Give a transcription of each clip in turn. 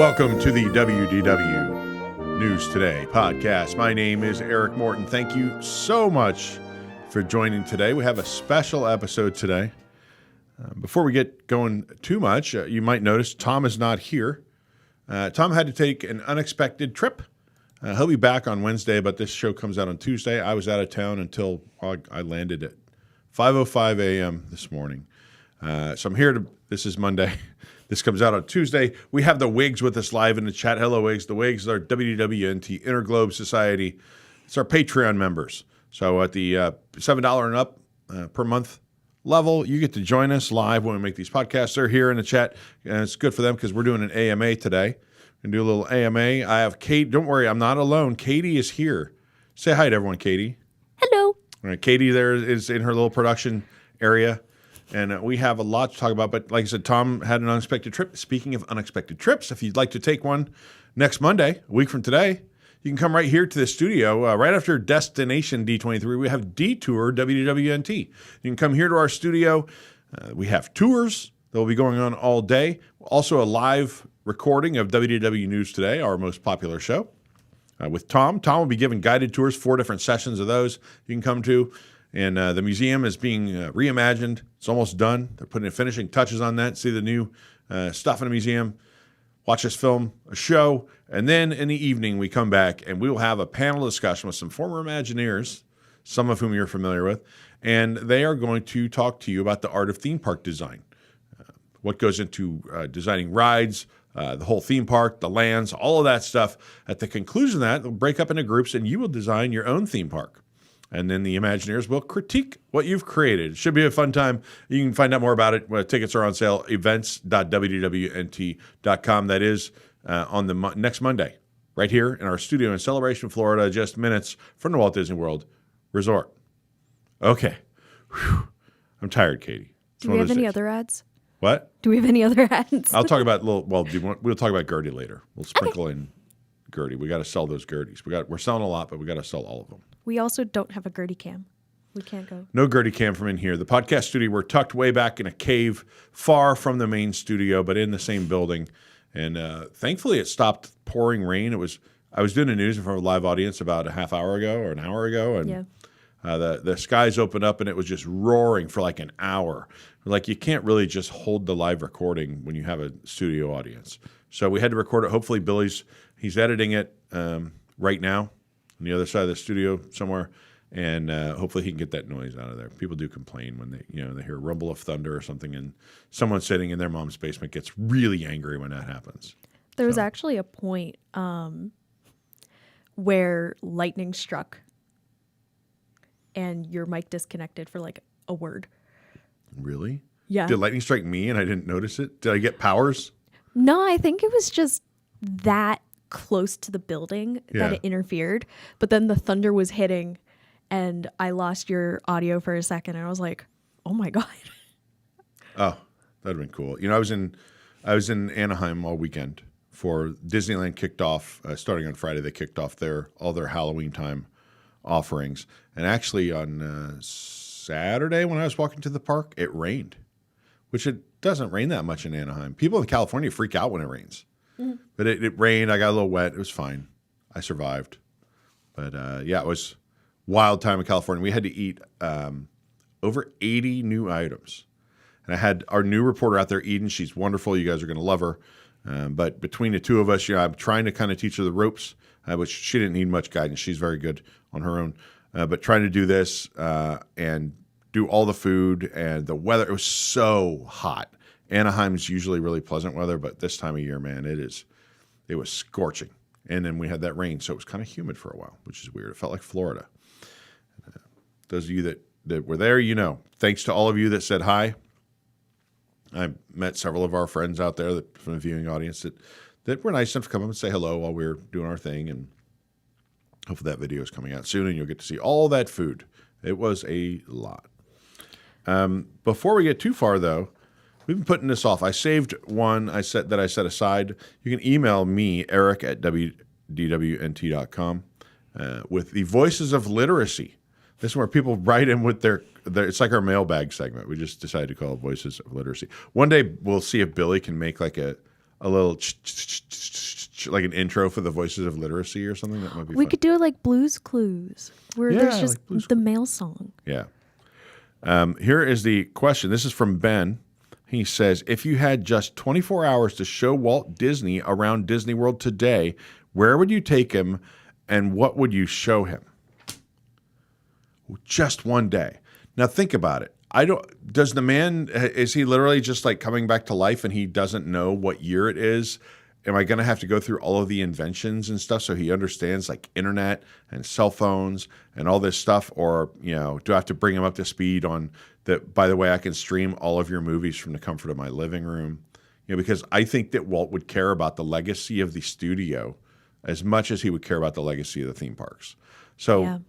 Welcome to the WDW News Today podcast. My name is Eric Morton. Thank you so much for joining today. We have a special episode today. Before we get going too much, you might notice Tom is not here. Tom had to take an unexpected trip. He'll be back on Wednesday, but this show comes out on Tuesday. I was out of town until I landed at 5:05 a.m. this morning. So I'm here this is Monday. This comes out on Tuesday. We have the WIGS with us live in the chat. Hello, WIGS. The WIGS are WDWNT Interglobe Society. It's our Patreon members. So at the $7 and up per month level, you get to join us live when we make these podcasts. They're here in the chat, and it's good for them because we're doing an AMA today. We're going to do a little AMA. I have Kate. Don't worry, I'm not alone. Katie is here. Say hi to everyone, Katie. Hello. All right, Katie there is in her little production area. And we have a lot to talk about. But like I said, Tom had an unexpected trip. Speaking of unexpected trips, if you'd like to take one next Monday, a week from today, you can come right here to the studio. Right after Destination D23, we have Detour WDWNT. You can come here to our studio. We have tours that will be going on all day. Also a live recording of WDW News Today, our most popular show, with Tom. Tom will be giving guided tours, 4 different sessions of those you can come to. And the museum is being reimagined. It's almost done. They're putting finishing touches on that. See the new stuff in the museum. Watch us film a show. And then in the evening, we come back and we will have a panel discussion with some former Imagineers, some of whom you're familiar with. And they are going to talk to you about the art of theme park design. What goes into designing rides, the whole theme park, the lands, all of that stuff. At the conclusion of that, they'll break up into groups and you will design your own theme park. And then the Imagineers will critique what you've created. It should be a fun time. You can find out more about it. Tickets are on sale, events.wdwnt.com. That is on the next Monday, right here in our studio in Celebration, Florida, just minutes from the Walt Disney World Resort. Okay. Whew. I'm tired, Katie. Do we have any other ads? What? Do we have any other ads? I'll talk about we'll talk about Gertie later. We'll sprinkle in Gertie. We got to sell those Gerties. We're selling a lot, but we got to sell all of them. We also don't have a Gertie cam. We can't go. No Gertie cam from in here. The podcast studio, we're tucked way back in a cave far from the main studio, but in the same building. And thankfully, it stopped pouring rain. I was doing the news in front of a live audience about a half hour ago or an hour ago, and the skies opened up, and it was just roaring for like an hour. Like you can't really just hold the live recording when you have a studio audience. So we had to record it. Hopefully, he's editing it right now on the other side of the studio somewhere, and hopefully he can get that noise out of there. People do complain when they hear a rumble of thunder or something, and someone sitting in their mom's basement gets really angry when that happens. There was actually a point where lightning struck, and your mic disconnected for like a word. Really? Yeah. Did lightning strike me and I didn't notice it? Did I get powers? No, I think it was just that close to the building that it interfered, but then the thunder was hitting and I lost your audio for a second and I was like, oh my God. Oh, that'd have been cool. I was in Anaheim all weekend for Disneyland kicked off, starting on Friday, they kicked off all their Halloween time offerings. And actually on Saturday when I was walking to the park, it rained, which it doesn't rain that much in Anaheim. People in California freak out when it rains. But it rained. I got a little wet. It was fine. I survived. But, it was wild time in California. We had to eat over 80 new items. And I had our new reporter out there, Eden. She's wonderful. You guys are going to love her. But between the two of us, I'm trying to kind of teach her the ropes, which she didn't need much guidance. She's very good on her own. But trying to do this and do all the food and the weather. It was so hot. Anaheim's usually really pleasant weather, but this time of year, man, it was scorching. And then we had that rain, so it was kind of humid for a while, which is weird. It felt like Florida. Those of you that were there, thanks to all of you that said hi. I met several of our friends out there from the viewing audience that were nice enough to come up and say hello while we were doing our thing. And hopefully that video is coming out soon and you'll get to see all that food. It was a lot. Before we get too far, though, we've been putting this off. I saved one I set aside. You can email me, Eric at WDWNT.com, with the Voices of Literacy. This is where people write in with their it's like our mailbag segment. We just decided to call it Voices of Literacy. One day we'll see if Billy can make like a a little like an intro for the Voices of Literacy or something. That might be We fun. could do it like Blue's Clues, where there's just the male song. Yeah. Here is the question. This is from Ben. He says, if you had just 24 hours to show Walt Disney around Disney World today, where would you take him and what would you show him? Just one day. Now think about it. Does the man, is he literally just like coming back to life and he doesn't know what year it is? Am I going to have to go through all of the inventions and stuff so he understands like internet and cell phones and all this stuff? Or, do I have to bring him up to speed on that? By the way, I can stream all of your movies from the comfort of my living room, because I think that Walt would care about the legacy of the studio as much as he would care about the legacy of the theme parks. So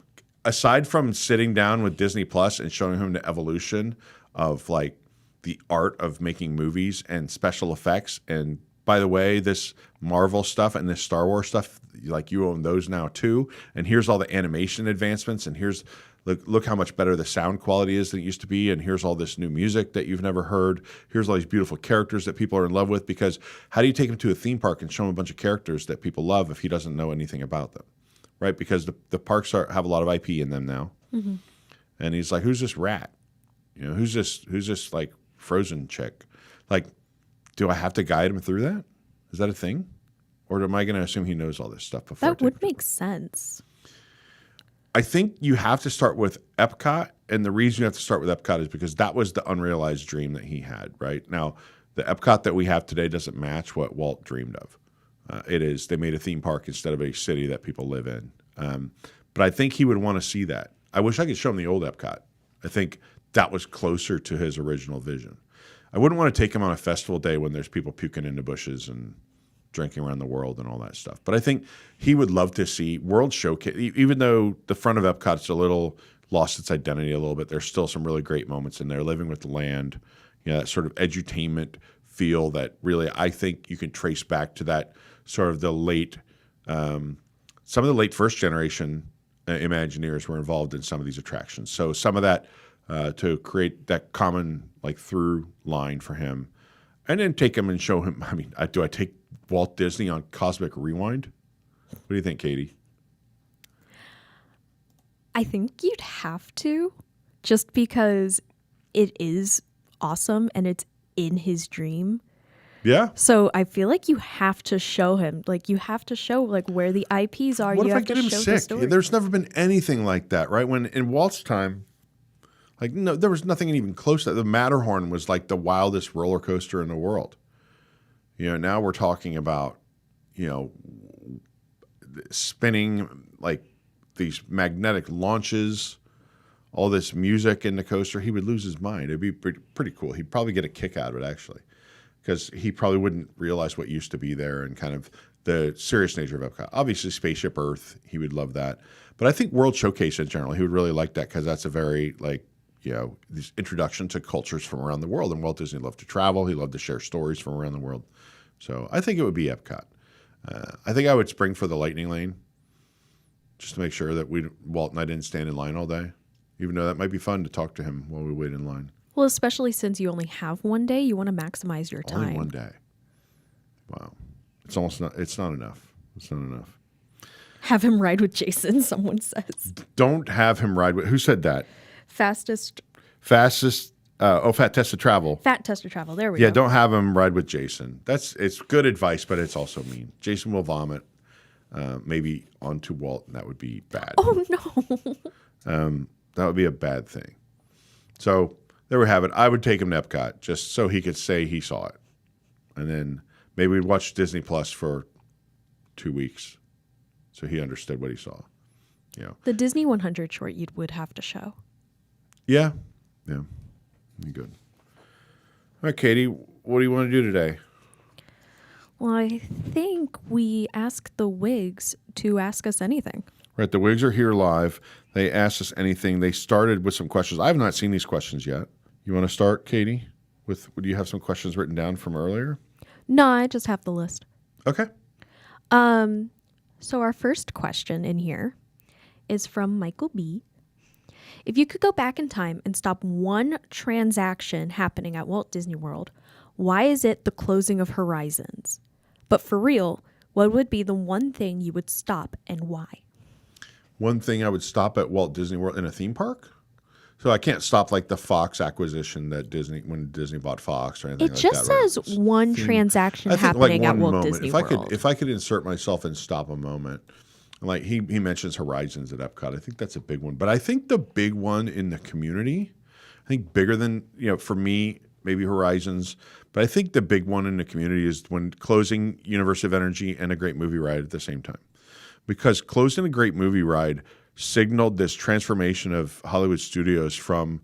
aside from sitting down with Disney Plus and showing him the evolution of like the art of making movies and special effects, and by the way, this Marvel stuff and this Star Wars stuff, like you own those now too. And here's all the animation advancements. And here's look how much better the sound quality is than it used to be. And here's all this new music that you've never heard. Here's all these beautiful characters that people are in love with. Because how do you take him to a theme park and show him a bunch of characters that people love if he doesn't know anything about them? Right? Because the parks have a lot of IP in them now. Mm-hmm. And he's like, who's this rat? Who's this like Frozen chick? Like, do I have to guide him through that? Is that a thing? Or am I going to assume he knows all this stuff before? That would make sense. I think you have to start with Epcot. And the reason you have to start with Epcot is because that was the unrealized dream that he had, right? Now, the Epcot that we have today doesn't match what Walt dreamed of. They made a theme park instead of a city that people live in. But I think he would want to see that. I wish I could show him the old Epcot. I think that was closer to his original vision. I wouldn't want to take him on a festival day when there's people puking in the bushes and drinking around the world and all that stuff. But I think he would love to see World Showcase. Even though the front of Epcot's a little lost its identity a little bit, there's still some really great moments in there. Living with the Land, that sort of edutainment feel that really I think you can trace back to that sort of the late, some of the late first generation Imagineers were involved in some of these attractions. So some of that to create that common like through line for him, and then take him and show him. I mean, do I take Walt Disney on Cosmic Rewind? What do you think, Katie? I think you'd have to, just because it is awesome and it's in his dream. Yeah. So I feel like you have to show him, like you have to show like where the IPs are. What you if I have get to him show sick? the story. There's never been anything like that, right? When in Walt's time, like no, there was nothing even close to that. The Matterhorn was like the wildest roller coaster in the world. Now we're talking about, spinning like these magnetic launches, all this music in the coaster. He would lose his mind. It'd be pretty cool. He'd probably get a kick out of it, actually, because he probably wouldn't realize what used to be there and kind of the serious nature of Epcot. Obviously, Spaceship Earth, he would love that. But I think World Showcase in general, he would really like that because that's a very, this introduction to cultures from around the world. And Walt Disney loved to travel. He loved to share stories from around the world. So I think it would be Epcot. I think I would spring for the Lightning Lane just to make sure that Walt and I didn't stand in line all day, even though that might be fun to talk to him while we wait in line. Well, especially since you only have one day, you want to maximize your time. Only one day. Wow. It's not enough. It's not enough. Have him ride with Jason, someone says. Don't have him ride with, who said that? Fat Test to Travel. Fat Test to Travel, there we go. Yeah, don't have him ride with Jason. It's good advice, but it's also mean. Jason will vomit, maybe onto Walt, and that would be bad. Oh, no. That would be a bad thing. So there we have it. I would take him to Epcot just so he could say he saw it. And then maybe we'd watch Disney Plus for 2 weeks so he understood what he saw. The Disney 100 short you would have to show. Yeah. Be good. All right, Katie, what do you want to do today? Well, I think we asked the WIGS to ask us anything. Right, the WIGS are here live. They asked us anything. They started with some questions. I have not seen these questions yet. You want to start, Katie? Do you have some questions written down from earlier? No, I just have the list. Okay. So our first question in here is from Michael B. If you could go back in time and stop one transaction happening at Walt Disney World, Why is it the closing of Horizons? But for real, what would be the one thing you would stop and why? One thing I would stop at Walt Disney World in a theme park. So I can't stop like the Fox acquisition that when Disney bought Fox or anything like that. It just says one transaction happening at Walt Disney World. If I could insert myself and stop a moment, like he mentions Horizons at Epcot. I think that's a big one. But I think the big one in the community, I think bigger than, for me, maybe Horizons, but I think the big one in the community is when closing Universe of Energy and a great movie ride at the same time. Because closing a great movie ride signaled this transformation of Hollywood studios from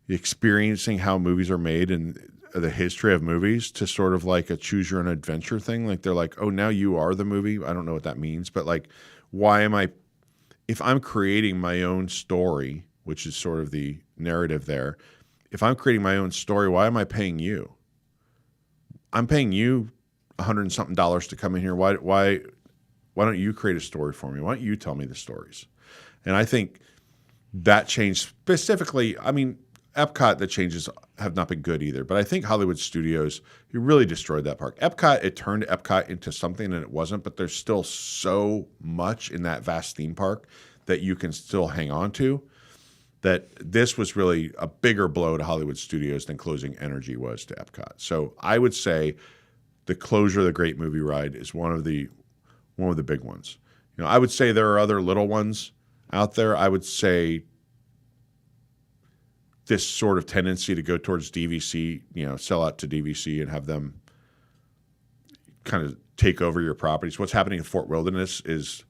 experiencing how movies are made and the history of movies to sort of like a choose your own adventure thing. Like they're like, oh, now you are the movie. I don't know what that means, but like, if I'm creating my own story, which is sort of the narrative there, if I'm creating my own story, why am I paying you? I'm paying you $100 and something to come in here. Why don't you create a story for me? Why don't you tell me the stories? And I think that change specifically, I mean, Epcot, the changes have not been good either. But I think Hollywood Studios, you really destroyed that park. Epcot, it turned Epcot into something that it wasn't, but there's still so much in that vast theme park that you can still hang on to, that this was really a bigger blow to Hollywood Studios than closing Energy was to Epcot. So I would say the closure of the Great Movie Ride is one of the big ones. I would say there are other little ones out there. I would say this sort of tendency to go towards DVC, sell out to DVC and have them kind of take over your properties. What's happening in Fort Wilderness is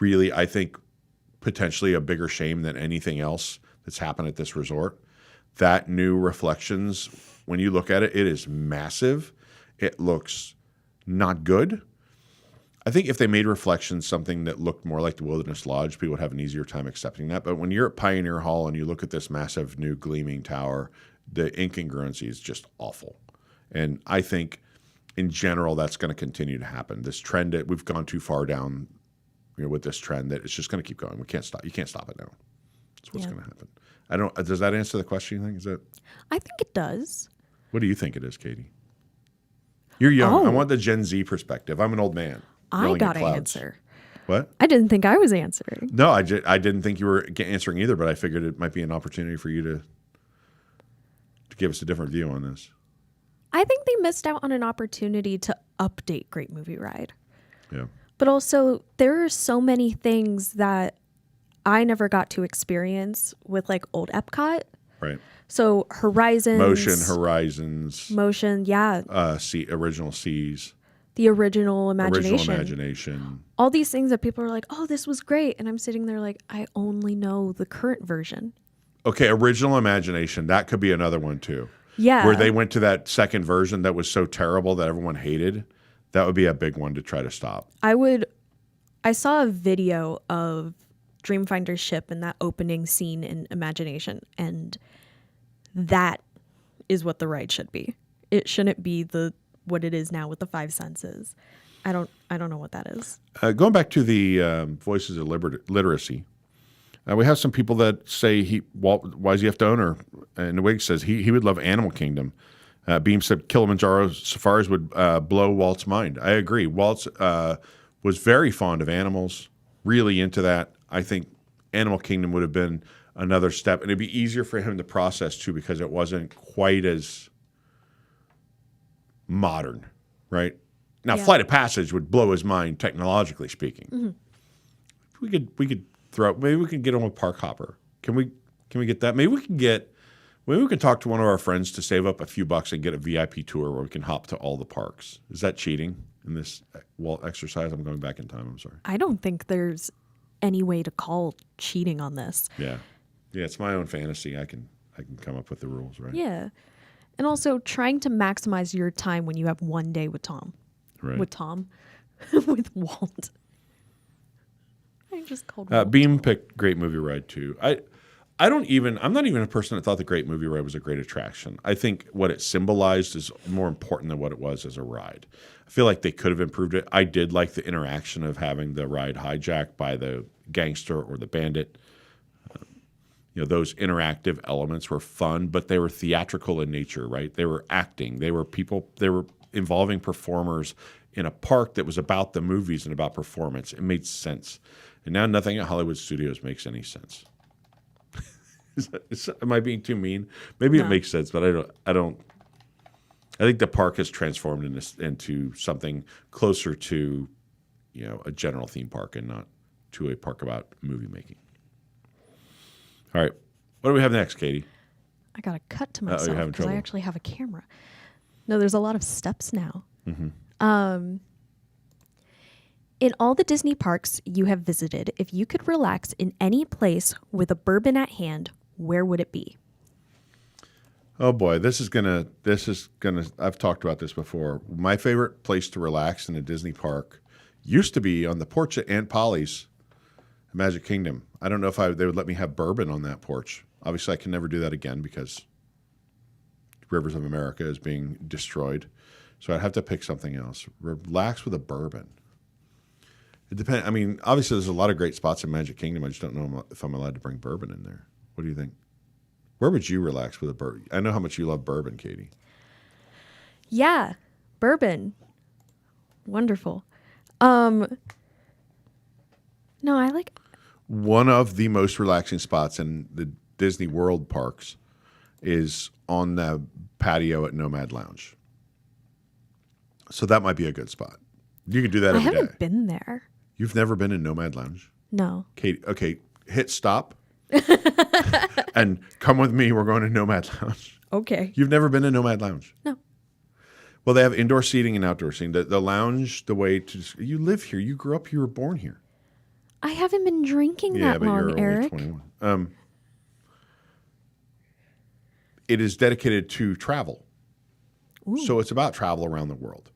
really, I think, potentially a bigger shame than anything else that's happened at this resort. That new Reflections, when you look at it, it is massive. It looks not good. I think if they made Reflections something that looked more like the Wilderness Lodge, people would have an easier time accepting that. But when you're at Pioneer Hall and you look at this massive new gleaming tower, the incongruency is just awful. And I think in general that's going to continue to happen. This trend that we've gone too far down with this trend that it's just going to keep going. We can't stop. You can't stop it now. That's what's going to happen. Does that answer the question, you think? Is that? I think it does. What do you think it is, Katie? You're young. I want the Gen Z perspective. I'm an old man. I got to answer. What? I didn't think I was answering. No, I didn't think you were answering either, but I figured it might be an opportunity for you to give us a different view on this. I think they missed out on an opportunity to update Great Movie Ride. Yeah. But also, there are so many things that I never got to experience with like old Epcot. Right. So Horizons. Motion, yeah. Original Seas. The original Imagination. Original Imagination. All these things that people are like, oh, this was great. And I'm sitting there like, I only know the current version. Okay, Original Imagination. That could be another one too. Yeah. Where they went to that second version that was so terrible that everyone hated. That would be a big one to try to stop. I saw a video of Dreamfinder's ship and that opening scene in Imagination. And that is what the ride should be. It shouldn't be what it is now with the five senses. I don't know what that is. Going back to the Voices of Literacy, we have some people that say Walt YZF donor and the WIGS says he would love Animal Kingdom. Beam said Kilimanjaro safaris would blow Walt's mind. I agree. Walt was very fond of animals, really into that. I think Animal Kingdom would have been another step, and it'd be easier for him to process too because it wasn't quite as modern, right? Now, Flight of Passage would blow his mind technologically speaking. Mm-hmm. We could maybe we can get on with Park Hopper. Can we get that? Maybe we can talk to one of our friends to save up a few bucks and get a VIP tour where we can hop to all the parks. Is that cheating in this Walt exercise? I'm going back in time. I'm sorry. I don't think there's any way to call cheating on this. Yeah, it's my own fantasy. I can come up with the rules, right? Yeah. And also trying to maximize your time when you have one day with Tom. Right. With Walt. I just called Walt. Beam picked Great Movie Ride too. I'm not even a person that thought the Great Movie Ride was a great attraction. I think what it symbolized is more important than what it was as a ride. I feel like they could have improved it. I did like the interaction of having the ride hijacked by the gangster or the bandit. those interactive elements were fun, but they were theatrical in nature, right? They were acting. They were involving performers in a park that was about the movies and about performance. It made sense. And now nothing at Hollywood Studios makes any sense. Am I being too mean? Maybe No. It makes sense, but I don't. I think the park has transformed into something closer to, a general theme park and not to a park about movie making. All right. What do we have next, Katie? I got to cut to you're myself having because I trouble. actually have a camera. No, there's a lot of steps now. Mm-hmm. In all the Disney parks you have visited, if you could relax in any place with a bourbon at hand, where would it be? Oh boy, this is gonna. I've talked about this before. My favorite place to relax in a Disney park used to be on the porch at Aunt Polly's Magic Kingdom. I don't know if they would let me have bourbon on that porch. Obviously, I can never do that again because Rivers of America is being destroyed. So I'd have to pick something else. Relax with a bourbon. It depends. I mean, obviously, there's a lot of great spots in Magic Kingdom. I just don't know if I'm allowed to bring bourbon in there. What do you think? Where would you relax with a bourbon? I know how much you love bourbon, Katie. Yeah, bourbon. Wonderful. No, I like. One of the most relaxing spots in the Disney World parks is on the patio at Nomad Lounge. So that might be a good spot. You could do that I every day. haven't been there. You've never been in Nomad Lounge? No. Katie, okay, hit stop and come with me. We're going to Nomad Lounge. Okay. You've never been to Nomad Lounge? No. Well, they have indoor seating and outdoor seating. The lounge, the way to you live here, you grew up, you were born here. I haven't been drinking that but long, you're Eric. only 21. It is dedicated to travel. Ooh. So it's about travel around the world.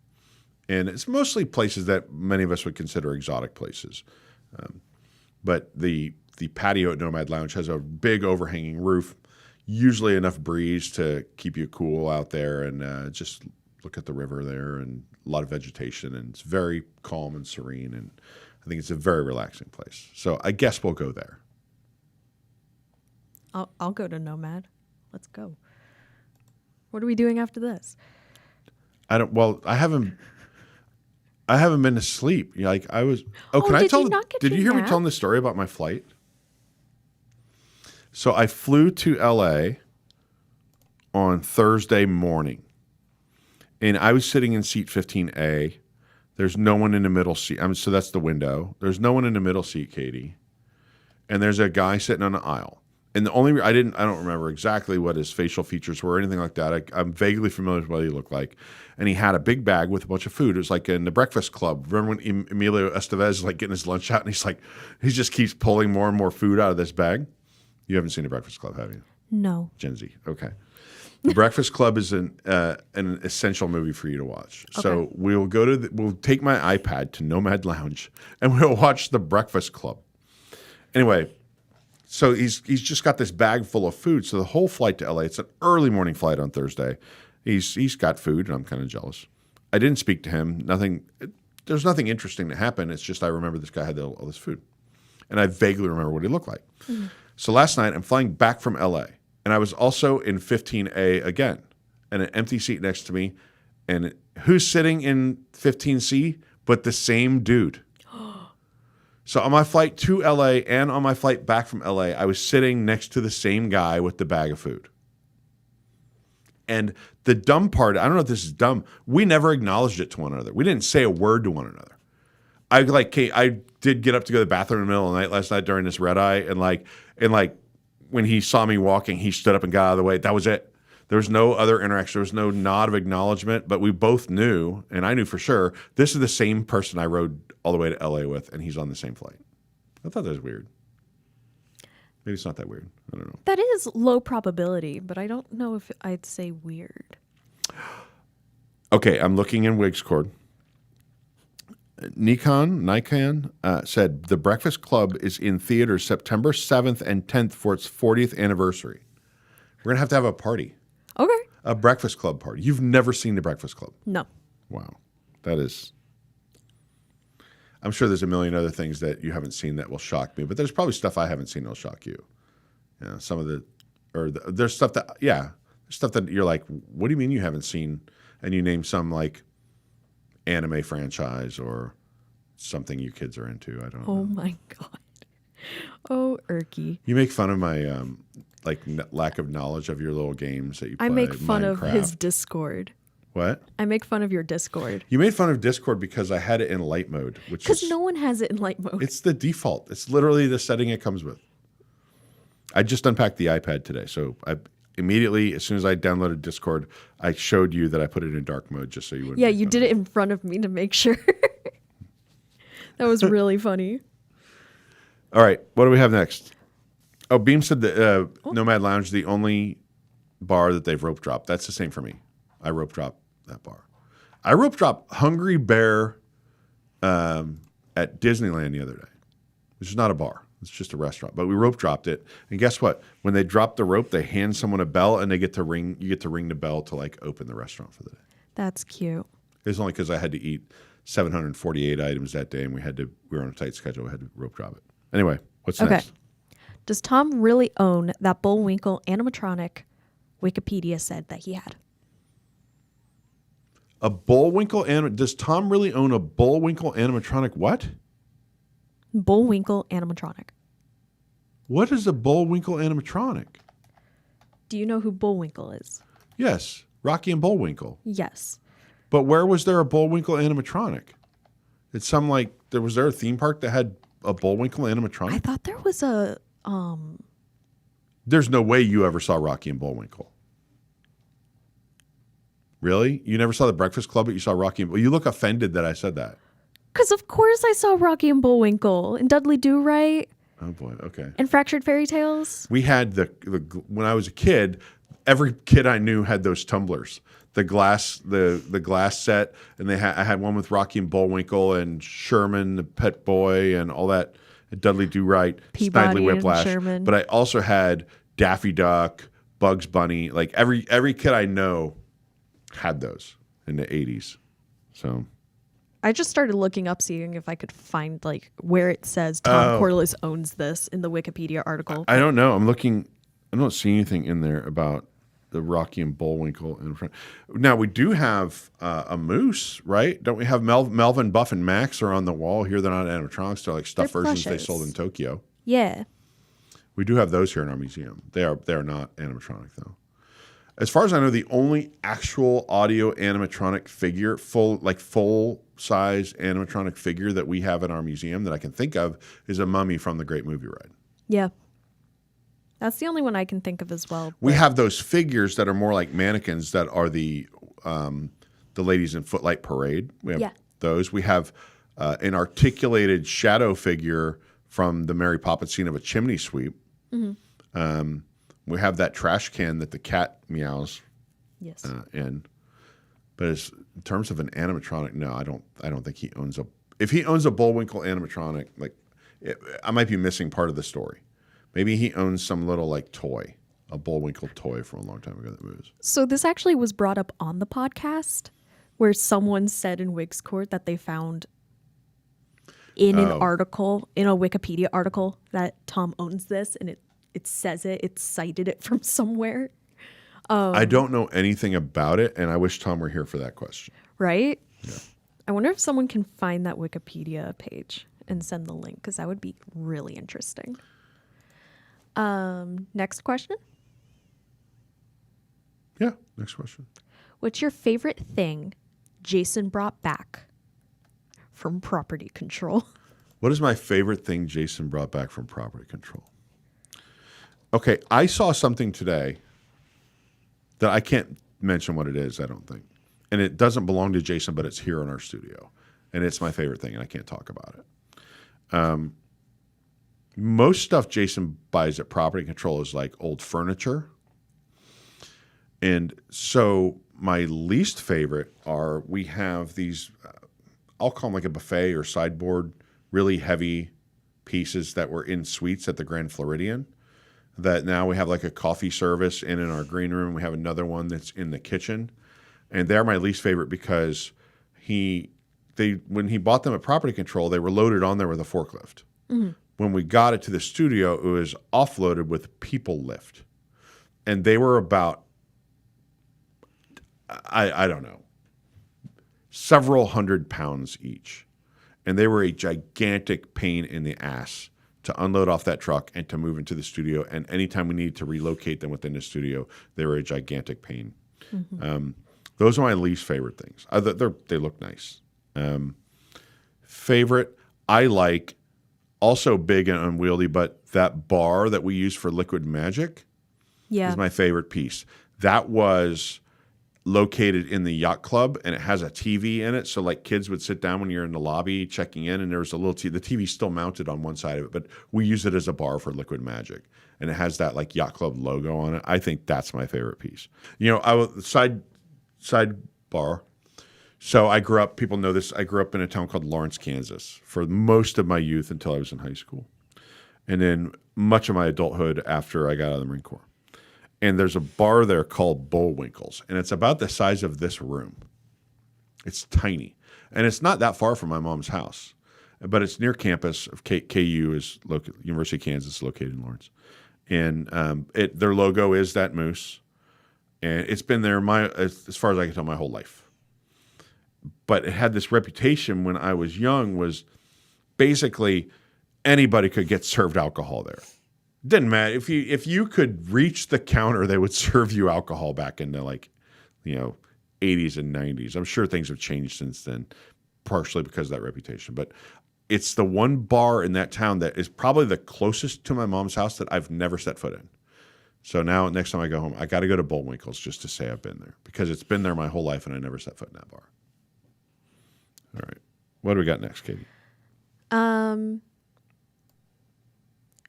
And it's mostly places that many of us would consider exotic places. But the patio at Nomad Lounge has a big overhanging roof, usually enough breeze to keep you cool out there, and just look at the river there and a lot of vegetation. And it's very calm and serene. And I think it's a very relaxing place. So I guess we'll go there. I'll go to Nomad. Let's go. What are we doing after this? I haven't been to sleep. Like I was. Oh, can I did tell? you not get Did your you hear me nap? telling the story about my flight? So I flew to LA on Thursday morning, and I was sitting in seat 15A. There's no one in the middle seat. So that's the window. There's no one in the middle seat, Katie, and there's a guy sitting on the aisle. And the only I don't remember exactly what his facial features were or anything like that. I'm vaguely familiar with what he looked like. And he had a big bag with a bunch of food. It was like in the Breakfast Club. Remember when Emilio Estevez is like getting his lunch out and he just keeps pulling more and more food out of this bag? You haven't seen the Breakfast Club, have you? No. Gen Z. Okay. The Breakfast Club is an essential movie for you to watch. Okay. So we'll take my iPad to Nomad Lounge and we'll watch The Breakfast Club. Anyway, so he's just got this bag full of food. So the whole flight to LA, it's an early morning flight on Thursday. He's got food, and I'm kind of jealous. I didn't speak to him. There's nothing interesting that happened. It's just I remember this guy had all this food, and I vaguely remember what he looked like. Mm-hmm. So last night I'm flying back from LA, and I was also in 15A again, and an empty seat next to me, and who's sitting in 15C but the same dude. So on my flight to LA and on my flight back from LA, I was sitting next to the same guy with the bag of food. And the dumb part, I don't know if this is dumb, we never acknowledged it to one another. We didn't say a word to one another. I did get up to go to the bathroom in the middle of the night last night during this red eye, and when he saw me walking, he stood up and got out of the way. That was it. There was no other interaction. There was no nod of acknowledgement, but we both knew, and I knew for sure, this is the same person I rode all the way to LA with, and he's on the same flight. I thought that was weird. Maybe it's not that weird. I don't know. That is low probability, but I don't know if I'd say weird. Okay, I'm looking in WIGS cord. Nikon said The Breakfast Club is in theaters September 7th and 10th for its 40th anniversary. We're going to have a party. Okay. A Breakfast Club party. You've never seen The Breakfast Club? No. Wow. That is... I'm sure there's a million other things that you haven't seen that will shock me, but there's probably stuff I haven't seen that will shock you. You know, some of the there's stuff that there's stuff that you're like, what do you mean you haven't seen? And you name some like anime franchise or something you kids are into. I don't know. Oh my God. Oh, Erky. You make fun of my lack of knowledge of your little games that you play. I make fun of Minecraft. his Discord. What? I make fun of your Discord. You made fun of Discord because I had it in light mode, which Because is no one has it in light mode. it's the default. It's literally the setting it comes with. I just unpacked the iPad today, so I immediately, as soon as I downloaded Discord, I showed you that I put it in dark mode just so you wouldn't. Yeah, you did it in front of me to make sure. That was really funny. All right, what do we have next? Oh, Beam said that Nomad Lounge, the only bar that they've rope dropped. That's the same for me. I rope dropped that bar. I rope dropped Hungry Bear at Disneyland the other day. Which is not a bar. It's just a restaurant. But we rope dropped it. And guess what? When they drop the rope, they hand someone a bell and they get to ring. You get to ring the bell to like open the restaurant for the day. That's cute. It's only because I had to eat 748 items that day and we were on a tight schedule. We had to rope drop it. Anyway, what's next? Does Tom really own that Bullwinkle animatronic Wikipedia said that he had? A Bullwinkle does Tom really own a Bullwinkle animatronic what? Bullwinkle animatronic. What is a Bullwinkle animatronic? Do you know who Bullwinkle is? Yes, Rocky and Bullwinkle. Yes. But where was there a Bullwinkle animatronic? It's some was there a theme park that had a Bullwinkle animatronic? I thought there was a There's no way you ever saw Rocky and Bullwinkle. Really? You never saw The Breakfast Club, but you saw Rocky and You look offended that I said that. Because of course I saw Rocky and Bullwinkle and Dudley Do-Right. Oh boy, okay. And Fractured Fairy Tales. We had when I was a kid, every kid I knew had those tumblers. The glass set, and I had one with Rocky and Bullwinkle and Sherman the Pet Boy and all that. Dudley Do-Right, Peabody Snidely Whiplash. and Sherman. But I also had Daffy Duck, Bugs Bunny. Like every kid I know had those in the 80s. So I just started looking up, seeing if I could find where it says Tom Corliss owns this in the Wikipedia article. I don't know. I'm looking. I don't see anything in there about the Rocky and Bullwinkle in front. Now we do have a moose, right? Don't we have Melvin, Buff, and Max are on the wall here? They're not animatronics. They're like stuffed They're versions plushes. they sold in Tokyo. Yeah. We do have those here in our museum. They are not animatronic though. As far as I know, the only actual audio animatronic figure, full size animatronic figure that we have in our museum that I can think of is a mummy from the Great Movie Ride. Yeah. That's the only one I can think of as well. We have those figures that are more like mannequins that are the Ladies in Footlight Parade. We have those. We have an articulated shadow figure from the Mary Poppins scene of a chimney sweep. Mm-hmm. We have that trash can that the cat meows in. But in terms of an animatronic, no, I don't think he owns a. If he owns a Bullwinkle animatronic, I might be missing part of the story. Maybe he owns some little toy, a Bullwinkle toy from a long time ago that moves. So this actually was brought up on the podcast where someone said in WIGS Court that they found in an article, in a Wikipedia article, that Tom owns this, and it says it cited it from somewhere. I don't know anything about it, and I wish Tom were here for that question. Right? Yeah. I wonder if someone can find that Wikipedia page and send the link, because that would be really interesting. Next question. Yeah, next question. What's your favorite thing Jason brought back from property control? What is my favorite thing Jason brought back from property control? Okay, I saw something today that I can't mention what it is, I don't think. And it doesn't belong to Jason, but it's here in our studio. And it's my favorite thing, and I can't talk about it. Most stuff Jason buys at property control is like old furniture. And so my least favorite we have these, I'll call them like a buffet or sideboard, really heavy pieces that were in suites at the Grand Floridian. That now we have like a coffee service in our green room. We have another one that's in the kitchen. And they're my least favorite because when he bought them at property control, they were loaded on there with a forklift. Mm-hmm. when we got it to the studio, it was offloaded with people lift. And they were about, I don't know, several hundred pounds each. And they were a gigantic pain in the ass to unload off that truck and to move into the studio. And anytime we needed to relocate them within the studio, they were a gigantic pain. Mm-hmm. Those are my least favorite things. They look nice. Favorite, I like, also big and unwieldy, but that bar that we use for liquid magic is my favorite piece. That was located in the yacht club, and it has a TV in it. So like kids would sit down when you're in the lobby checking in, and there was a little TV. The TV's still mounted on one side of it, but we use it as a bar for liquid magic. And it has that like yacht club logo on it. I think that's my favorite piece. You know, sidebar. So I grew up, people know this, I grew up in a town called Lawrence, Kansas for most of my youth until I was in high school. And then much of my adulthood after I got out of the Marine Corps. And there's a bar there called Bullwinkle's, and it's about the size of this room. It's tiny. And it's not that far from my mom's house, but it's near campus of KU, is University of Kansas, located in Lawrence. And their logo is that moose. And it's been there as far as I can tell, my whole life. But it had this reputation when I was young, was basically anybody could get served alcohol there. Didn't matter if you could reach the counter, they would serve you alcohol back in the 80s and 90s. I'm sure things have changed since then, partially because of that reputation. But it's the one bar in that town that is probably the closest to my mom's house that I've never set foot in. So now next time I go home, I got to go to Bullwinkle's just to say I've been there, because it's been there my whole life and I never set foot in that bar. All right. What do we got next, Katie?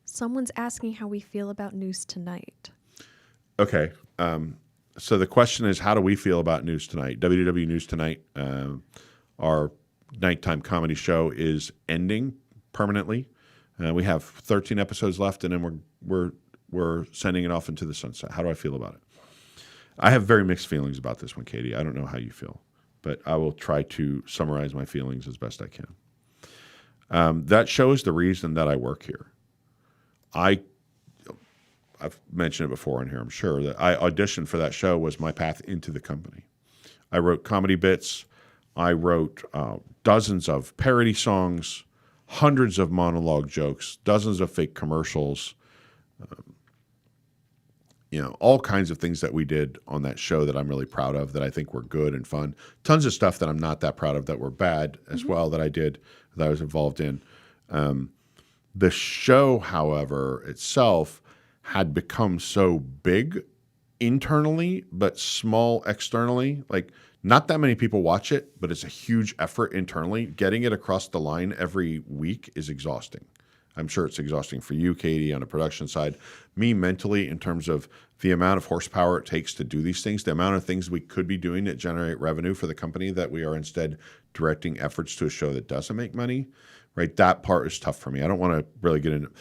Someone's asking how we feel about News Tonight. Okay. So the question is, how do we feel about News Tonight? WDW News Tonight, our nighttime comedy show, is ending permanently. We have 13 episodes left, and then we're sending it off into the sunset. How do I feel about it? I have very mixed feelings about this one, Katie. I don't know how you feel, but I will try to summarize my feelings as best I can. That show is the reason that I work here. I've mentioned it before in here, I'm sure, that I auditioned for that show was my path into the company. I wrote comedy bits. I wrote dozens of parody songs, hundreds of monologue jokes, dozens of fake commercials, all kinds of things that we did on that show that I'm really proud of, that I think were good and fun. Tons of stuff that I'm not that proud of that were bad as well that I did, that I was involved in. The show, however, itself had become so big internally, but small externally. Like, not that many people watch it, but it's a huge effort internally. Getting it across the line every week is exhausting. I'm sure it's exhausting for you, Katie, on the production side. Me mentally, in terms of the amount of horsepower it takes to do these things, the amount of things we could be doing that generate revenue for the company that we are instead directing efforts to a show that doesn't make money, right? That part is tough for me. I don't want to really get into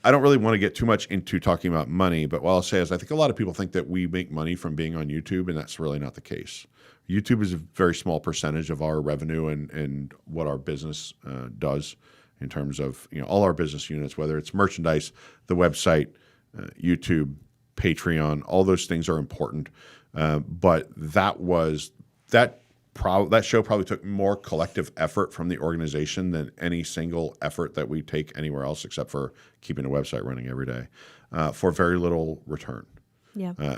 I don't really want to get too much into talking about money, but what I'll say is I think a lot of people think that we make money from being on YouTube, and that's really not the case. YouTube is a very small percentage of our revenue and what our business does in terms of all our business units, whether it's merchandise, the website, YouTube, Patreon, all those things are important. But that show probably took more collective effort from the organization than any single effort that we take anywhere else, except for keeping a website running every day, for very little return,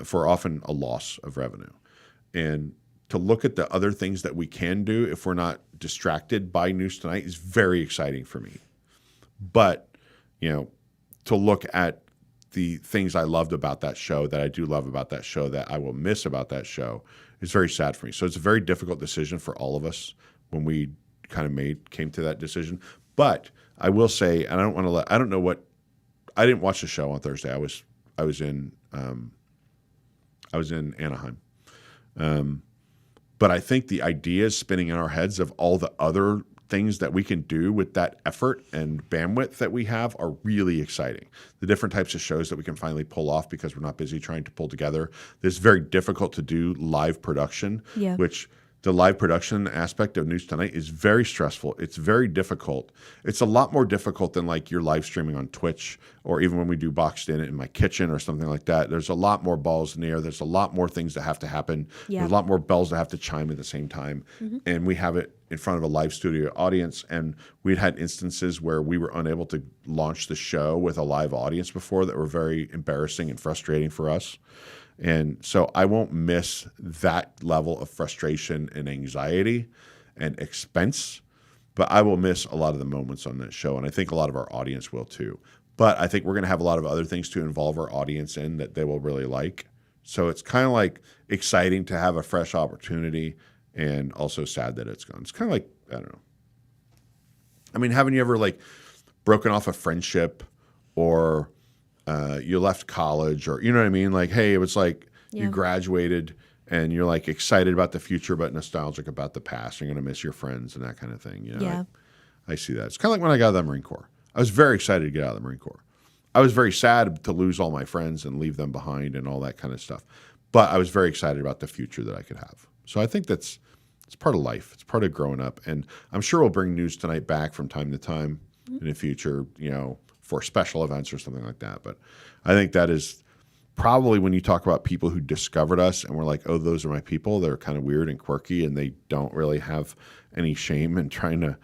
for often a loss of revenue. And to look at the other things that we can do if we're not distracted by News Tonight is very exciting for me. But, to look at the things I loved about that show, that I do love about that show, that I will miss about that show, is very sad for me. So it's a very difficult decision for all of us when we kind of came to that decision. But I will say, and I didn't watch the show on Thursday. I was in Anaheim. But I think the ideas spinning in our heads of all the other things that we can do with that effort and bandwidth that we have are really exciting. The different types of shows that we can finally pull off because we're not busy trying to pull together this very difficult to do live production, which the live production aspect of News Tonight is very stressful. It's very difficult. It's a lot more difficult than like you're live streaming on Twitch, or even when we do Boxed In my kitchen or something like that. There's a lot more balls in the air. There's a lot more things that have to happen. Yeah. There's a lot more bells that have to chime at the same time. And we have it in front of a live studio audience. And we'd had instances where we were unable to launch the show with a live audience before that were very embarrassing and frustrating for us. And so I won't miss that level of frustration and anxiety and expense, but I will miss a lot of the moments on that show. And I think a lot of our audience will too. But I think we're going to have a lot of other things to involve our audience in that they will really like. So it's kind of like exciting to have a fresh opportunity and also sad that it's gone. It's kind of like, I don't know. I mean, haven't you ever like broken off a friendship or you left college, or you know what I mean? Like, hey, it was like you graduated and you're like excited about the future but nostalgic about the past. You're going to miss your friends and that kind of thing. You know, Yeah. I see that. It's kind of like when I got out of the Marine Corps. I was very excited to get out of the Marine Corps. I was very sad to lose all my friends and leave them behind and all that kind of stuff. But I was very excited about the future that I could have. So I think it's part of life. It's part of growing up. And I'm sure we'll bring News Tonight back from time to time in the future, you know, for special events or something like that. But I think that is probably when you talk about people who discovered us and we're like, oh, those are my people. They're kind of weird and quirky and they don't really have any shame in trying to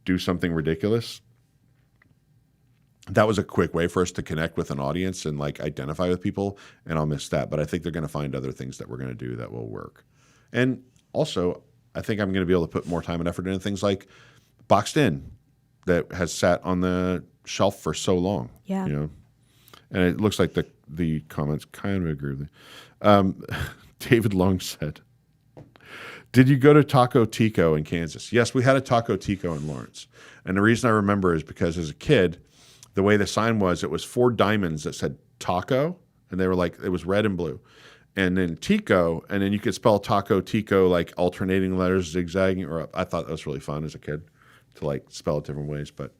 do something ridiculous. That was a quick way for us to connect with an audience and like identify with people. And I'll miss that. But I think they're going to find other things that we're going to do that will work. And also, I think I'm going to be able to put more time and effort into things like Boxed In that has sat on the shelf for so long. Yeah. You know, and it looks like the comments kind of agree with me. David Long said, "Did you go to Taco Tico in Kansas?" Yes, we had a Taco Tico in Lawrence, and the reason I remember is because as a kid, the way the sign was, it was 4 diamonds that said Taco, and they were like it was red and blue, and then Tico, and then you could spell Taco Tico like alternating letters, zigzagging. Or I thought that was really fun as a kid to like spell it different ways, but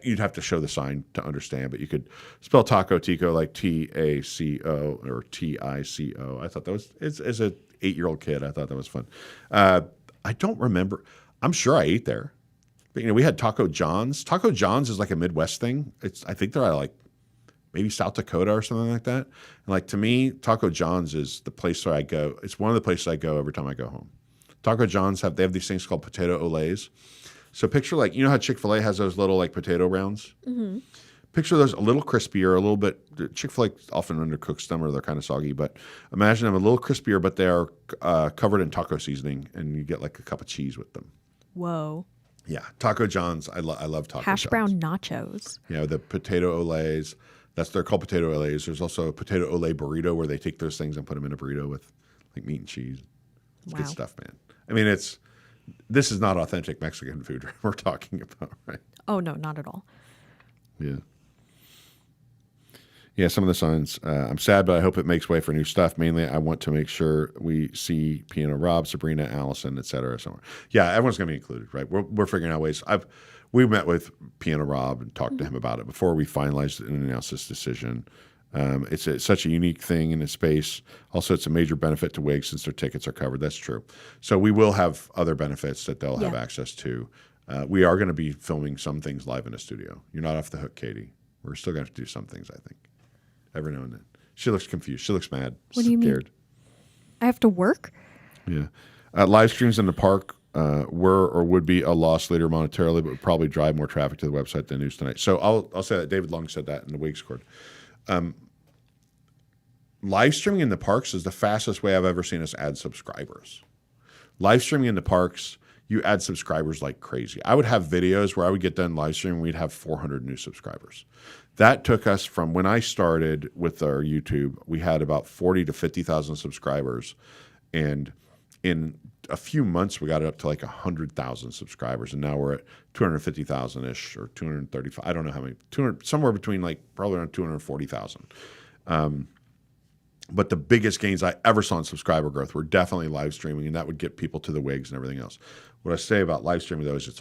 you'd have to show the sign to understand, but you could spell Taco Tico like T-A-C-O or T-I-C-O. I thought that was, as an 8-year-old kid, I thought that was fun. I don't remember. I'm sure I ate there. But, you know, we had Taco John's. Taco John's is like a Midwest thing. I think they're out of like maybe South Dakota or something like that. And like to me, Taco John's is the place where I go. It's one of the places I go every time I go home. Taco John's they have these things called potato olays. So picture like, you know how Chick-fil-A has those little like potato rounds? Mm-hmm. Picture those a little crispier, a little bit. Chick-fil-A often undercooks them or they're kind of soggy, but imagine them a little crispier, but they are covered in taco seasoning and you get like a cup of cheese with them. Whoa. Yeah, Taco John's. I love Taco Hash John's. brown nachos. Yeah, the potato olays. They're called potato olays. There's also a potato olay burrito where they take those things and put them in a burrito with like meat and cheese. It's good stuff, man. I mean, this is not authentic Mexican food we're talking about, right? Oh, no, not at all. Yeah. Yeah, some of the signs. I'm sad, but I hope it makes way for new stuff. Mainly, I want to make sure we see Piano Rob, Sabrina, Allison, et cetera, somewhere. Yeah, everyone's going to be included, right? We're figuring out ways. We met with Piano Rob and talked to him about it before we finalized and announced this decision. It's such a unique thing in the space. Also, it's a major benefit to WIGS since their tickets are covered. That's true. So we will have other benefits that they'll have access to. We are going to be filming some things live in the studio. You're not off the hook, Katie. We're still going to have to do some things, I think, every now and then. She looks confused. She looks mad. What do you mean? I have to work? Yeah. Live streams in the park were or would be a loss later monetarily, but would probably drive more traffic to the website than News Tonight. So I'll say that. David Long said that in the WIGS Court. Live streaming in the parks is the fastest way I've ever seen us add subscribers. Live streaming in the parks, you add subscribers like crazy. I would have videos where I would get done live streaming, we'd have 400 new subscribers. That took us from when I started with our YouTube, we had about 40 to 50,000 subscribers. And in a few months, we got it up to like 100,000 subscribers. And now we're at 250,000-ish or 235. I don't know how many, 200, somewhere between like probably around 240,000. But the biggest gains I ever saw in subscriber growth were definitely live streaming, and that would get people to the WIGS and everything else. What I say about live streaming, though, is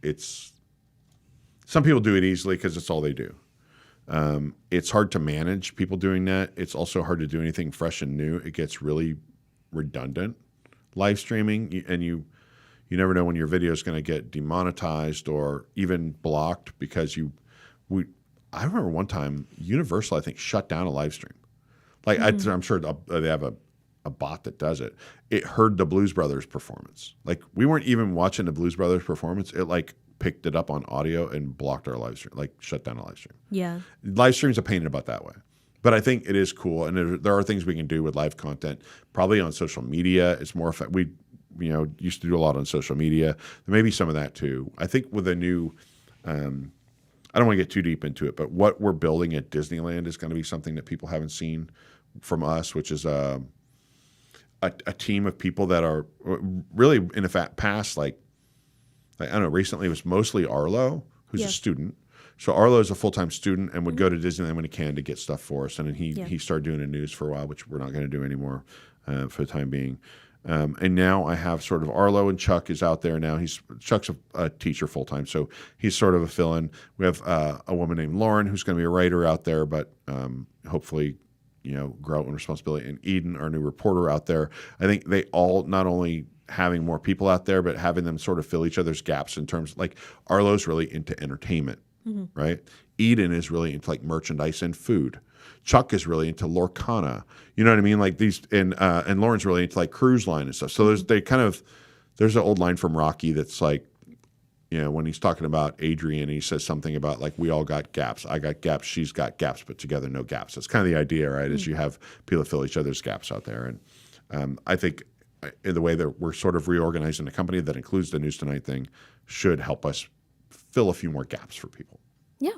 it's some people do it easily because it's all they do. It's hard to manage people doing that. It's also hard to do anything fresh and new. It gets really redundant. live streaming, and you never know when your video is going to get demonetized or even blocked because I remember one time Universal, I think, shut down a live stream. Like I'm sure they have a bot that does it. It heard the Blues Brothers performance. Like we weren't even watching the Blues Brothers performance. It like picked it up on audio and blocked our live stream, like shut down a live stream. Yeah. Live streams are painted about that way. But I think it is cool, and there are things we can do with live content. Probably on social media, it's more effective. We, used to do a lot on social media. There may be some of that too. I think with a new, I don't want to get too deep into it, but what we're building at Disneyland is going to be something that people haven't seen from us, which is a team of people that are really in the past, like I don't know. Recently, it was mostly Arlo, who's a student. So Arlo is a full-time student and would go to Disneyland when he can to get stuff for us. And then he started doing the news for a while, which we're not going to do anymore for the time being. And now I have sort of Arlo, and Chuck is out there now. Chuck's a teacher full-time, so he's sort of a fill-in. We have a woman named Lauren who's going to be a writer out there, but hopefully grow out in responsibility. And Eden, our new reporter out there. I think they all not only having more people out there, but having them sort of fill each other's gaps in terms like Arlo's really into entertainment. Right? Eden is really into like merchandise and food. Chuck is really into Lorcana. You know what I mean? Like these, and Lauren's really into like cruise line and stuff. So there's an old line from Rocky that's like, when he's talking about Adrian, he says something about like, we all got gaps. I got gaps. She's got gaps, but together no gaps. That's kind of the idea, right? Is you have people fill each other's gaps out there. And I think in the way that we're sort of reorganizing the company that includes the News Tonight thing should help us fill a few more gaps for people. Yeah.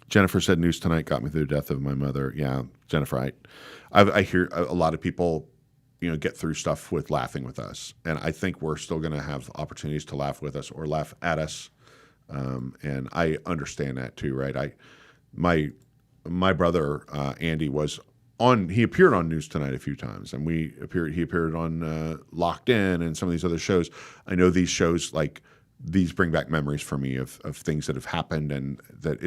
Jennifer said News Tonight got me through the death of my mother. Yeah, Jennifer, I hear a lot of people, get through stuff with laughing with us, and I think we're still going to have opportunities to laugh with us or laugh at us, and I understand that too, right? My brother Andy was on. He appeared on News Tonight a few times, and he appeared on Locked In and some of these other shows. I know these shows these bring back memories for me of things that have happened, and that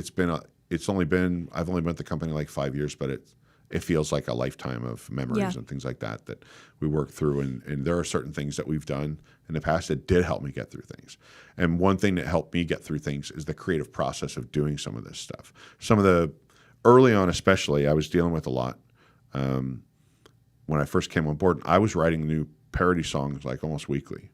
I've only been at the company like 5 years, but it feels like a lifetime of memories and things like that we work through. And there are certain things that we've done in the past that did help me get through things. And one thing that helped me get through things is the creative process of doing some of this stuff. Some of the early on, especially, I was dealing with a lot. When I first came on board, I was writing new parody songs like almost weekly,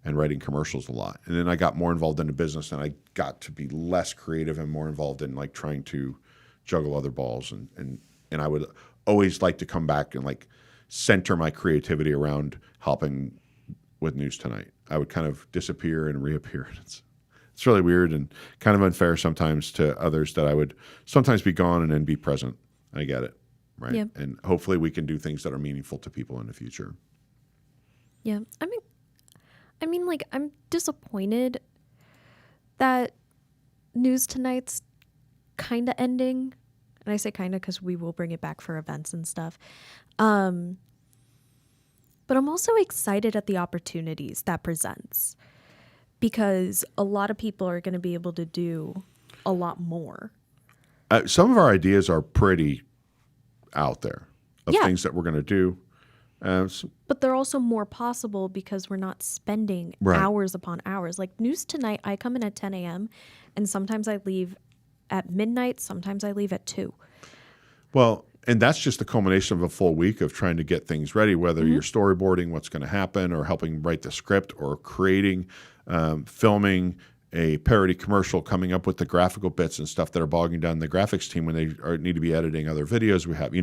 and writing commercials a lot. And then I got more involved in the business, and I got to be less creative and more involved in like trying to juggle other balls. And I would always like to come back and like center my creativity around helping with News Tonight. I would kind of disappear and reappear. It's really weird and kind of unfair sometimes to others that I would sometimes be gone and then be present. I get it, right? Yep. And hopefully we can do things that are meaningful to people in the future. Yeah. I mean, like, I'm disappointed that News Tonight's kind of ending. And I say kind of because we will bring it back for events and stuff. But I'm also excited at the opportunities that presents, because a lot of people are going to be able to do a lot more. Some of our ideas are pretty out there of things that we're going to do. But they're also more possible because we're not spending hours upon hours. Like News Tonight, I come in at 10 a.m. and sometimes I leave at midnight. Sometimes I leave at 2. Well, and that's just the culmination of a full week of trying to get things ready, whether you're storyboarding what's going to happen or helping write the script or creating, filming a parody commercial, coming up with the graphical bits and stuff that are bogging down the graphics team when they need to be editing other videos we have.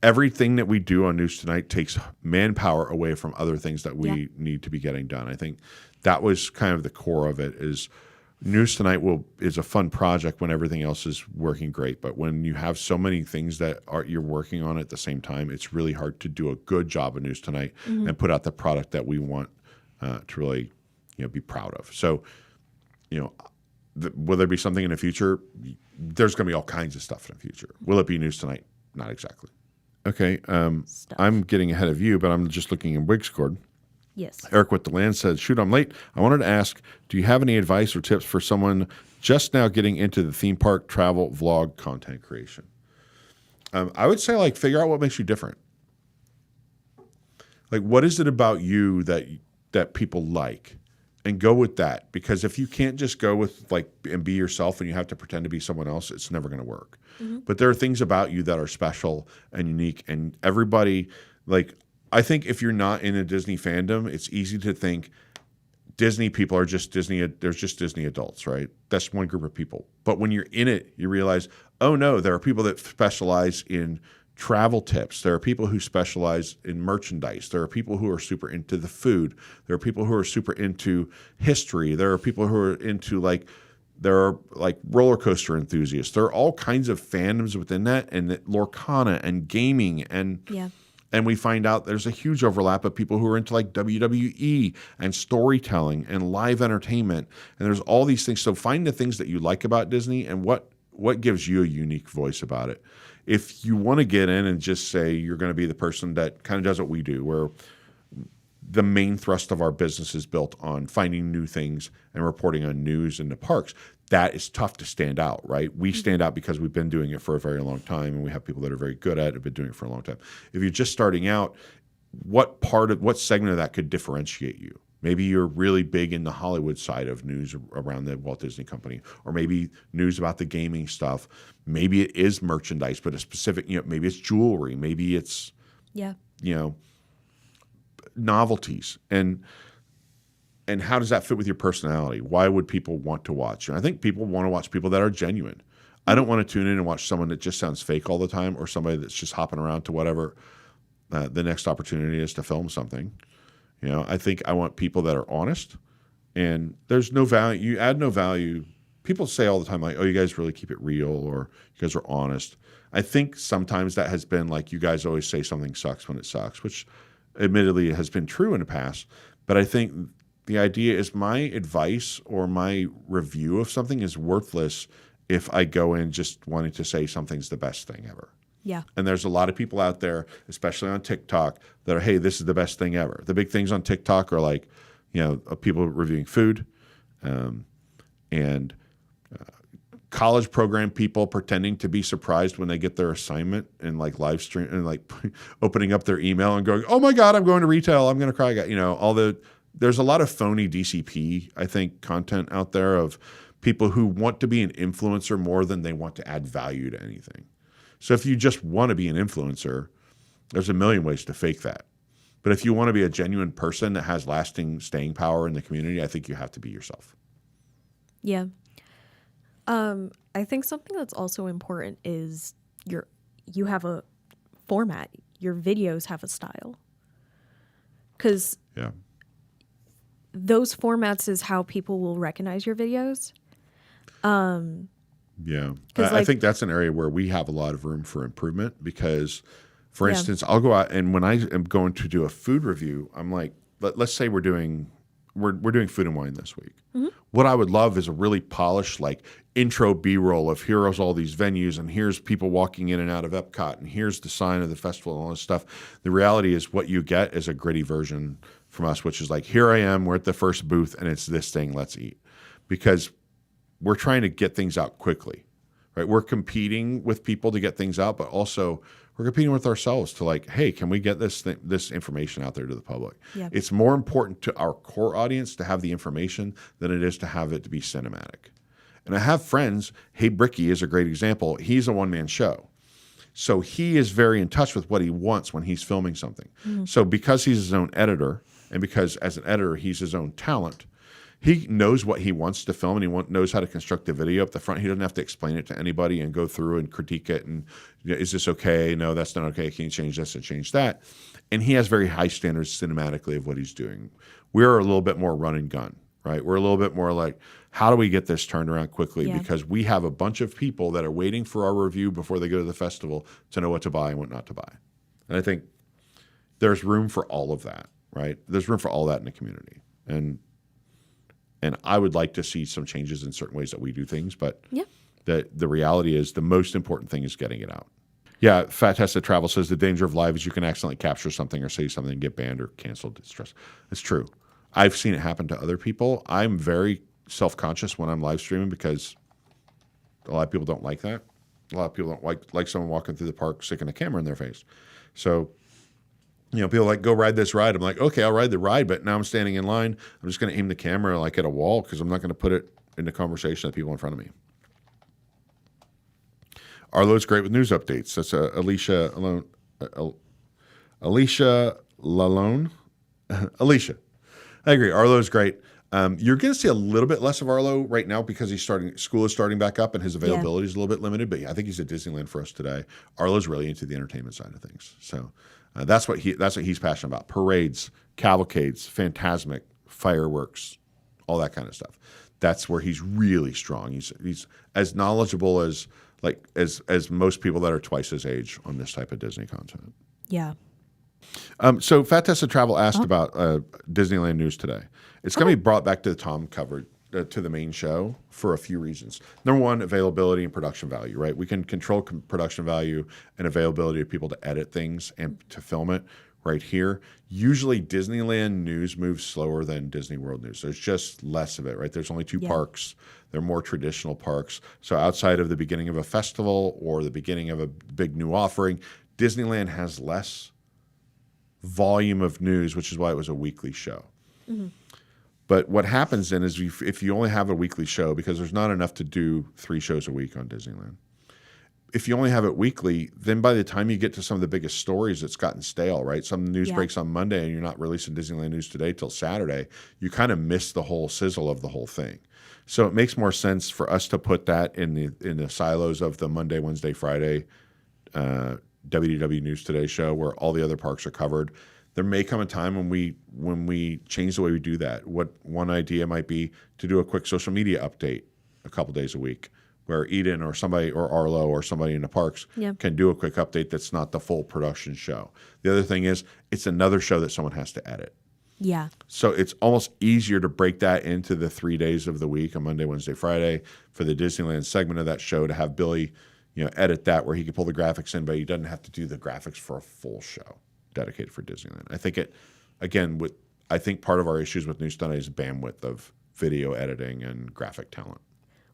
Everything that we do on News Tonight takes manpower away from other things that we need to be getting done. I think that was kind of the core of it. Is News Tonight is a fun project when everything else is working great, but when you have so many things that you're working on at the same time, it's really hard to do a good job of News Tonight and put out the product that we want to really be proud of. So, will there be something in the future? There's going to be all kinds of stuff in the future. Will it be News Tonight? Not exactly. Okay, I'm getting ahead of you, but I'm just looking in WIGS Cord. Yes. Eric with the Land said, shoot, I'm late. I wanted to ask, do you have any advice or tips for someone just now getting into the theme park travel vlog content creation? I would say figure out what makes you different. Like, what is it about you that people like? And go with that, because if you can't just go with like and be yourself and you have to pretend to be someone else, it's never going to work. But there are things about you that are special and unique, and everybody, like, I think if you're not in a Disney fandom, it's easy to think Disney people are just Disney. There's just Disney adults, right? That's one group of people. But when you're in it, you realize, oh no, there are people that specialize in travel tips. There are people who specialize in merchandise. There are people who are super into the food. There are people who are super into history. There are people who are into there are like roller coaster enthusiasts. There are all kinds of fandoms within that, and Lorcana and gaming and we find out there's a huge overlap of people who are into like WWE and storytelling and live entertainment. And there's all these things. So find the things that you like about Disney and what gives you a unique voice about it. If you want to get in and just say you're going to be the person that kind of does what we do, where the main thrust of our business is built on finding new things and reporting on news in the parks, that is tough to stand out, right? We stand out because we've been doing it for a very long time, and we have people that are very good at it, have been doing it for a long time. If you're just starting out, what segment of that could differentiate you? Maybe you're really big in the Hollywood side of news around the Walt Disney Company, or maybe news about the gaming stuff. Maybe it is merchandise, but a specific, maybe it's jewelry, maybe it's, novelties. And how does that fit with your personality? Why would people want to watch? And I think people want to watch people that are genuine. I don't want to tune in and watch someone that just sounds fake all the time, or somebody that's just hopping around to whatever the next opportunity is to film something. I think I want people that are honest, and there's no value. You add no value. People say all the time, like, oh, you guys really keep it real, or you guys are honest. I think sometimes that has been like, you guys always say something sucks when it sucks, which admittedly has been true in the past. But I think the idea is my advice or my review of something is worthless if I go in just wanting to say something's the best thing ever. Yeah. And there's a lot of people out there, especially on TikTok, that are, hey, this is the best thing ever. The big things on TikTok are like, people reviewing food, and college program people pretending to be surprised when they get their assignment and like live stream and like opening up their email and going, oh my God, I'm going to retail. I'm going to cry. There's a lot of phony DCP, I think, content out there of people who want to be an influencer more than they want to add value to anything. So if you just want to be an influencer, there's a million ways to fake that. But if you want to be a genuine person that has lasting staying power in the community, I think you have to be yourself. Yeah. I think something that's also important is you have a format. Your videos have a style. Because those formats is how people will recognize your videos. Yeah. I think that's an area where we have a lot of room for improvement because, for instance, I'll go out and when I am going to do a food review, I'm like, let's say we're doing food and wine this week. Mm-hmm. What I would love is a really polished like intro B-roll of here's all these venues and here's people walking in and out of Epcot and here's the sign of the festival and all this stuff. The reality is what you get is a gritty version from us, which is like, here I am, we're at the first booth and it's this thing, let's eat. Because we're trying to get things out quickly, right? We're competing with people to get things out, but also we're competing with ourselves to like, hey, can we get this information out there to the public? Yeah. It's more important to our core audience to have the information than it is to have it to be cinematic. And I have friends, Hey Bricky is a great example. He's a one-man show. So he is very in touch with what he wants when he's filming something. Mm-hmm. So because he's his own editor, and because as an editor, he's his own talent, he knows what he wants to film and he knows how to construct the video up the front. He doesn't have to explain it to anybody and go through and critique it. And is this okay? No, that's not okay. Can you change this and change that? And he has very high standards cinematically of what he's doing. We're a little bit more run and gun, right? We're a little bit more like, how do we get this turned around quickly? Yeah. Because we have a bunch of people that are waiting for our review before they go to the festival to know what to buy and what not to buy. And I think there's room for all of that, right? There's room for all that in the community. And I would like to see some changes in certain ways that we do things, but the reality is the most important thing is getting it out. Yeah, Fat Tested Travel says the danger of live is you can accidentally capture something or say something and get banned or canceled. It's true. I've seen it happen to other people. I'm very self-conscious when I'm live streaming because a lot of people don't like that. A lot of people don't like someone walking through the park sticking a camera in their face. So People like, go ride this ride. I'm like, okay, I'll ride the ride, but now I'm standing in line. I'm just going to aim the camera like at a wall because I'm not going to put it into conversation with people in front of me. Arlo's great with news updates. That's Alicia Alone. Alicia Lalone. Alicia. I agree. Arlo's great. You're going to see a little bit less of Arlo right now because school is starting back up and his availability is a little bit limited. But yeah, I think he's at Disneyland for us today. Arlo's really into the entertainment side of things. So that's what he's passionate about. Parades, cavalcades, Phantasmic, fireworks, all that kind of stuff. That's where he's really strong. He's as knowledgeable as most people that are twice his age on this type of Disney content. Yeah. So Fat Test of Travel asked about Disneyland news today. It's going to be brought back to the Tom covered to the main show for a few reasons. Number one, availability and production value, right? We can control production value and availability of people to edit things and to film it right here. Usually Disneyland news moves slower than Disney World news. There's just less of it, right? There's only two parks. They're more traditional parks. So outside of the beginning of a festival or the beginning of a big new offering, Disneyland has less volume of news, which is why it was a weekly show. Mm-hmm. But what happens then is if you only have a weekly show, because there's not enough to do 3 shows a week on Disneyland, if you only have it weekly, then by the time you get to some of the biggest stories, it's gotten stale, right? Some news breaks on Monday and you're not releasing Disneyland news today till Saturday. You kind of miss the whole sizzle of the whole thing. So it makes more sense for us to put that in the silos of the Monday, Wednesday, Friday WDW News Today show where all the other parks are covered. There may come a time when we change the way we do that. What one idea might be to do a quick social media update a couple days a week where Eden or somebody or Arlo or somebody in the parks can do a quick update that's not the full production show. The other thing is it's another show that someone has to edit. Yeah. So it's almost easier to break that into the 3 days of the week on Monday, Wednesday, Friday for the Disneyland segment of that show to have Billy edit that where he can pull the graphics in, but he doesn't have to do the graphics for a full show dedicated for Disneyland. I think part of our issues with News Tonight is bandwidth of video editing and graphic talent.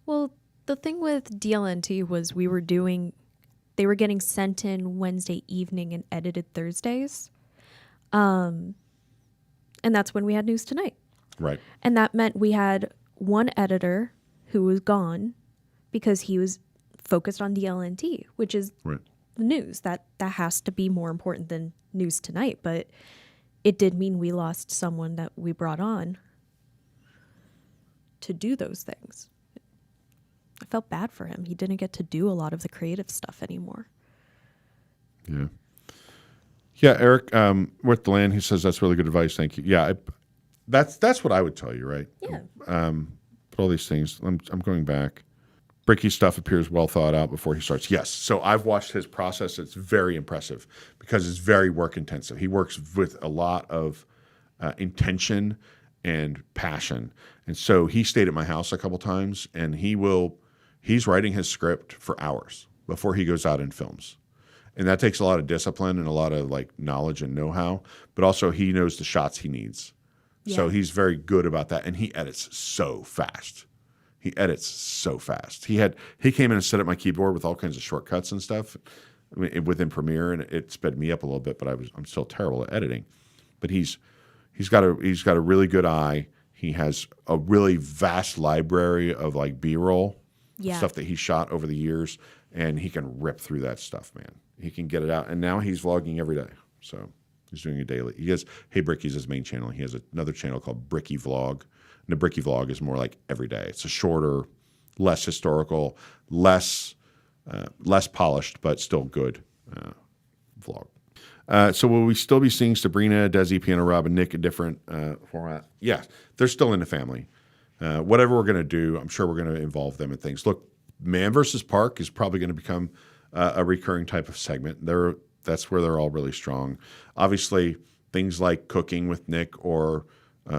Well, the thing with DLNT was they were getting sent in Wednesday evening and edited Thursdays. And that's when we had News Tonight. Right. And that meant we had one editor who was gone because he was focused on DLNT, which is the news. That has to be more important than News Tonight. But it did mean we lost someone that we brought on to do those things. I felt bad for him. He didn't get to do a lot of the creative stuff anymore. Yeah. Yeah, Eric, with the land, he says that's really good advice. Thank you. Yeah, that's what I would tell you, right? Yeah. But all these things, I'm going back. Bricky's stuff appears well thought out before he starts. Yes. So I've watched his process. It's very impressive because it's very work intensive. He works with a lot of intention and passion. And so he stayed at my house a couple times, and he's writing his script for hours before he goes out and films. And that takes a lot of discipline and a lot of knowledge and know-how, but also he knows the shots he needs. Yeah. So he's very good about that. And he edits so fast. He came in and set up my keyboard with all kinds of shortcuts and stuff within Premiere, and it sped me up a little bit, but I'm still terrible at editing. But he's got a really good eye. He has a really vast library of B-roll stuff that he shot over the years, and he can rip through that stuff, man. He can get it out, and now he's vlogging every day. So he's doing a daily. He has Hey Bricky's his main channel. He has another channel called Bricky Vlog. And the Bricky Vlog is more like every day. It's a shorter, less historical, less polished, but still good vlog. So will we still be seeing Sabrina, Desi, Piano Rob, and Nick in different format? Yeah, they're still in the family. Whatever we're going to do, I'm sure we're going to involve them in things. Look, Man vs. Park is probably going to become a recurring type of segment. That's where they're all really strong. Obviously, things like cooking with Nick or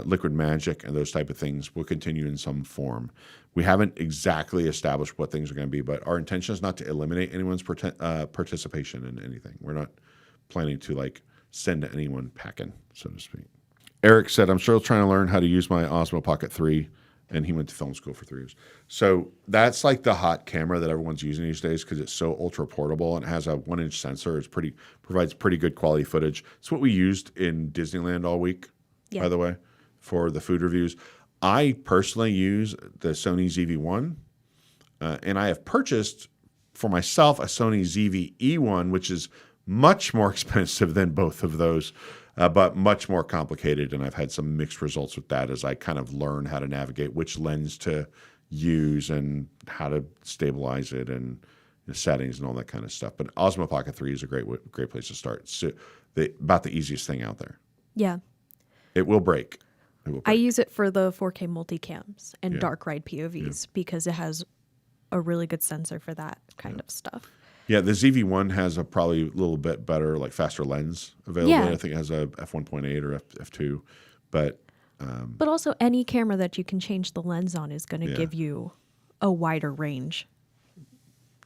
liquid magic and those type of things will continue in some form. We haven't exactly established what things are going to be, but our intention is not to eliminate anyone's participation in anything. We're not planning to send anyone packing, so to speak. Eric said, I'm still trying to learn how to use my Osmo Pocket 3 and he went to film school for 3 years. So that's like the hot camera that everyone's using these days because it's so ultra portable and it has a 1-inch sensor. Provides pretty good quality footage. It's what we used in Disneyland all week, by the way, for the food reviews. I personally use the Sony ZV-1, and I have purchased for myself a Sony ZV-E1, which is much more expensive than both of those, but much more complicated. And I've had some mixed results with that as I kind of learn how to navigate which lens to use and how to stabilize it and the settings and all that kind of stuff. But Osmo Pocket 3 is a great place to start. So about the easiest thing out there. Yeah. It will break. I use it for the 4K multicams and dark ride POVs because it has a really good sensor for that kind of stuff. Yeah, the ZV-1 has a probably a little bit better, like faster lens available. I think it has a f1.8 or f2, but also any camera that you can change the lens on is going to give you a wider range.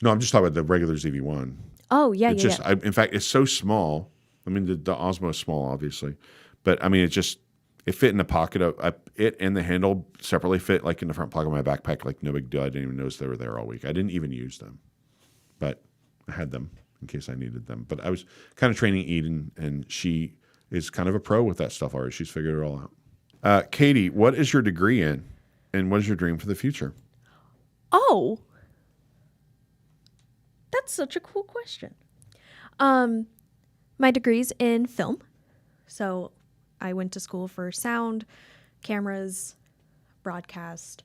No, I'm just talking about the regular ZV-1. Oh yeah, in fact, it's so small. I mean, the Osmo is small, obviously, but I mean, it fit in the pocket of it, and the handle separately fit like in the front pocket of my backpack. Like no big deal. I didn't even notice they were there all week. I didn't even use them, but I had them in case I needed them. But I was kind of training Eden, and she is kind of a pro with that stuff already. She's figured it all out. Katie, what is your degree in, and what is your dream for the future? Oh, that's such a cool question. My degree's in film, so I went to school for sound, cameras, broadcast,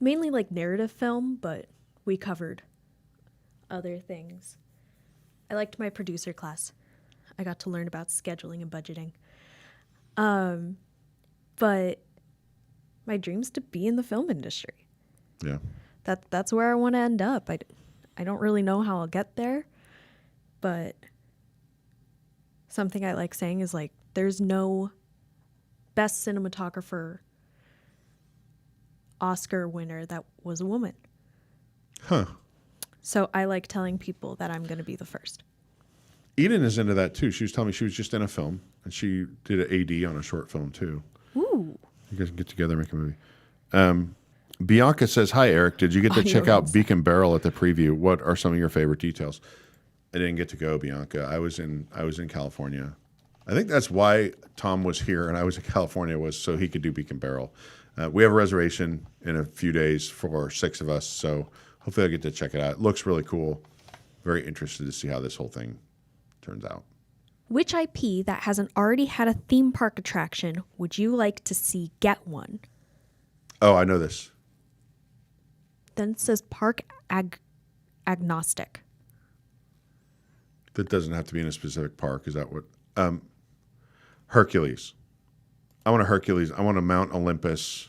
mainly like narrative film, but we covered other things. I liked my producer class. I got to learn about scheduling and budgeting. But my dream's to be in the film industry. Yeah. That's where I want to end up. I don't really know how I'll get there, but something I like saying is like, there's no best cinematographer Oscar winner that was a woman. Huh. So I like telling people that I'm going to be the first. Eden is into that too. She was telling me she was just in a film, and she did an AD on a short film too. Ooh. You guys can get together and make a movie. Bianca says, "Hi, Eric. Did you get to check out Beak and Barrel at the preview? What are some of your favorite details?" I didn't get to go, Bianca. I was in California. I think that's why Tom was here and I was in California, was so he could do Beak and Barrel. We have a reservation in a few days for 6 of us, so hopefully I'll get to check it out. It looks really cool. Very interested to see how this whole thing turns out. Which IP that hasn't already had a theme park attraction would you like to see get one? Oh, I know this. Then it says park agnostic. That doesn't have to be in a specific park. Is that what? Hercules. I want a Hercules. I want a Mount Olympus.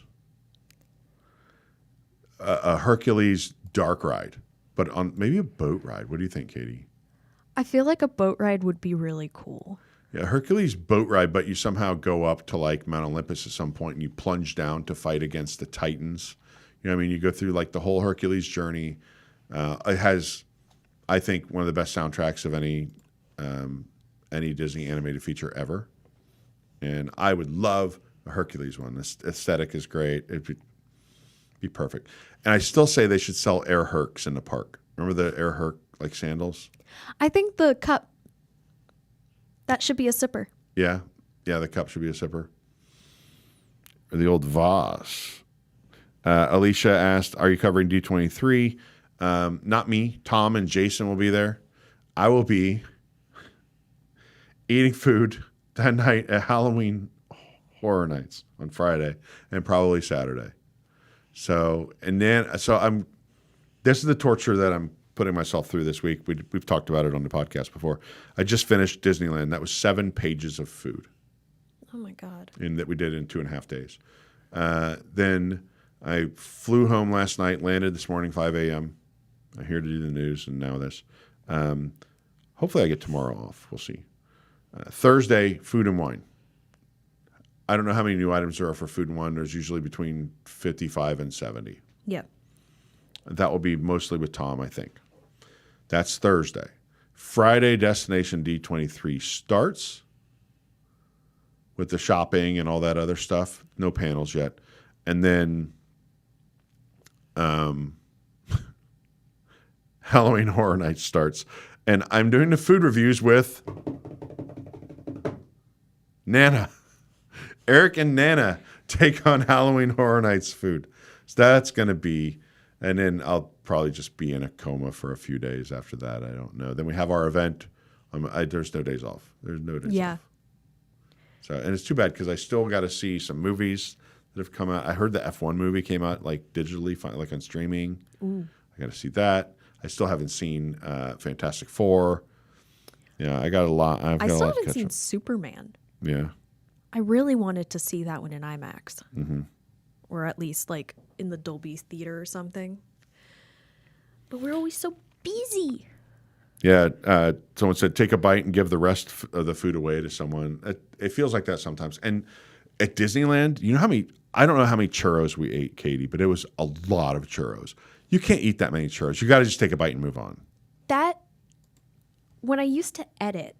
A Hercules dark ride, but on maybe a boat ride. What do you think, Katie? I feel like a boat ride would be really cool. Yeah, Hercules boat ride, but you somehow go up to like Mount Olympus at some point and you plunge down to fight against the Titans. You know what I mean? You go through like the whole Hercules journey. It has, I think, one of the best soundtracks of any Disney animated feature ever. And I would love a Hercules one. The aesthetic is great. It'd be perfect. And I still say they should sell Air Hercs in the park. Remember the Air Herc like sandals? I think the cup, that should be a sipper. Yeah. Yeah, the cup should be a sipper. Or the old vase. Alicia asked, are you covering D23? Not me. Tom and Jason will be there. I will be eating food that night at Halloween Horror Nights on Friday and probably Saturday. So this is the torture that I'm putting myself through this week. We've talked about it on the podcast before. I just finished Disneyland. That was 7 pages of food. Oh my God. And that we did in 2.5 days. Then I flew home last night, landed this morning, 5 a.m. I'm here to do the news and now this. Hopefully I get tomorrow off. We'll see. Thursday, food and wine. I don't know how many new items there are for food and wine. There's usually between 55 and 70. Yeah. That will be mostly with Tom, I think. That's Thursday. Friday, Destination D23 starts with the shopping and all that other stuff. No panels yet. And then Halloween Horror Nights starts. And I'm doing the food reviews with Nana. Eric and Nana take on Halloween Horror Nights food. So that's going to be, and then I'll probably just be in a coma for a few days after that. I don't know. Then we have our event. There's no days off. There's no days off. So, and it's too bad because I still got to see some movies that have come out. I heard the F1 movie came out like digitally, like on streaming. Ooh. I got to see that. I still haven't seen Fantastic Four. Yeah, I got a lot. I still haven't seen Superman. Yeah. I really wanted to see that one in IMAX. Mm-hmm. Or at least like in the Dolby Theater or something. But we're always so busy. Yeah. Someone said, take a bite and give the rest of the food away to someone. It feels like that sometimes. And at Disneyland, you know how many, I don't know how many churros we ate, Katie, but it was a lot of churros. You can't eat that many churros. You got to just take a bite and move on. When I used to edit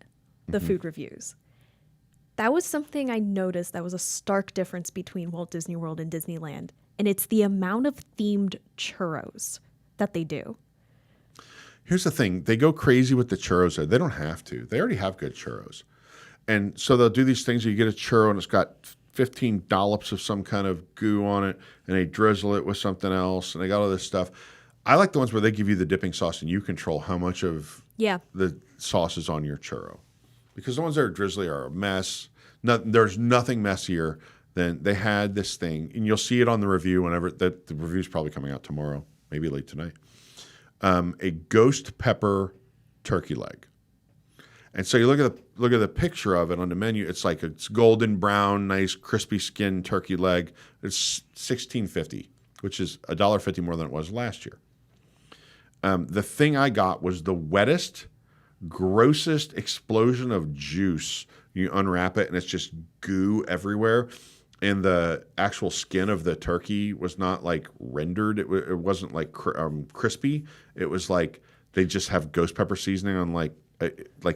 the food reviews, that was something I noticed that was a stark difference between Walt Disney World and Disneyland. And it's the amount of themed churros that they do. Here's the thing. They go crazy with the churros there. They don't have to. They already have good churros. And so they'll do these things where you get a churro and it's got 15 dollops of some kind of goo on it, and they drizzle it with something else, and they got all this stuff. I like the ones where they give you the dipping sauce and you control how much of the sauce is on your churro. Because the ones that are drizzly are a mess. There's nothing messier than they had this thing, and you'll see it on the review whenever the review's probably coming out tomorrow, maybe late tonight. A ghost pepper turkey leg. And so you look at the picture of it on the menu. It's like it's golden brown, nice crispy skin turkey leg. It's $16.50, which is $1.50 more than it was last year. The thing I got was the wettest, grossest explosion of juice. You unwrap it and it's just goo everywhere. And the actual skin of the turkey was not like rendered. It wasn't like crispy. It was like they just have ghost pepper seasoning on like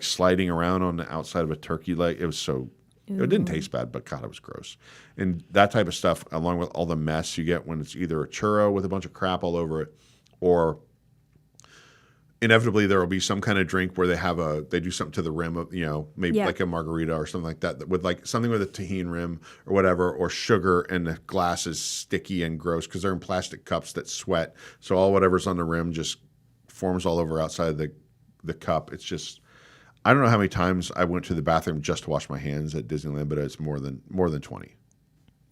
sliding around on the outside of a turkey leg. It was so, it didn't taste bad, but God, it was gross. And that type of stuff, along with all the mess you get when it's either a churro with a bunch of crap all over it, or inevitably there will be some kind of drink where they do something to the rim of, maybe like a margarita or something like that with like something with a tahini rim or whatever, or sugar, and the glass is sticky and gross because they're in plastic cups that sweat. So all whatever's on the rim just forms all over outside the cup. It's just, I don't know how many times I went to the bathroom just to wash my hands at Disneyland, but it's more than 20.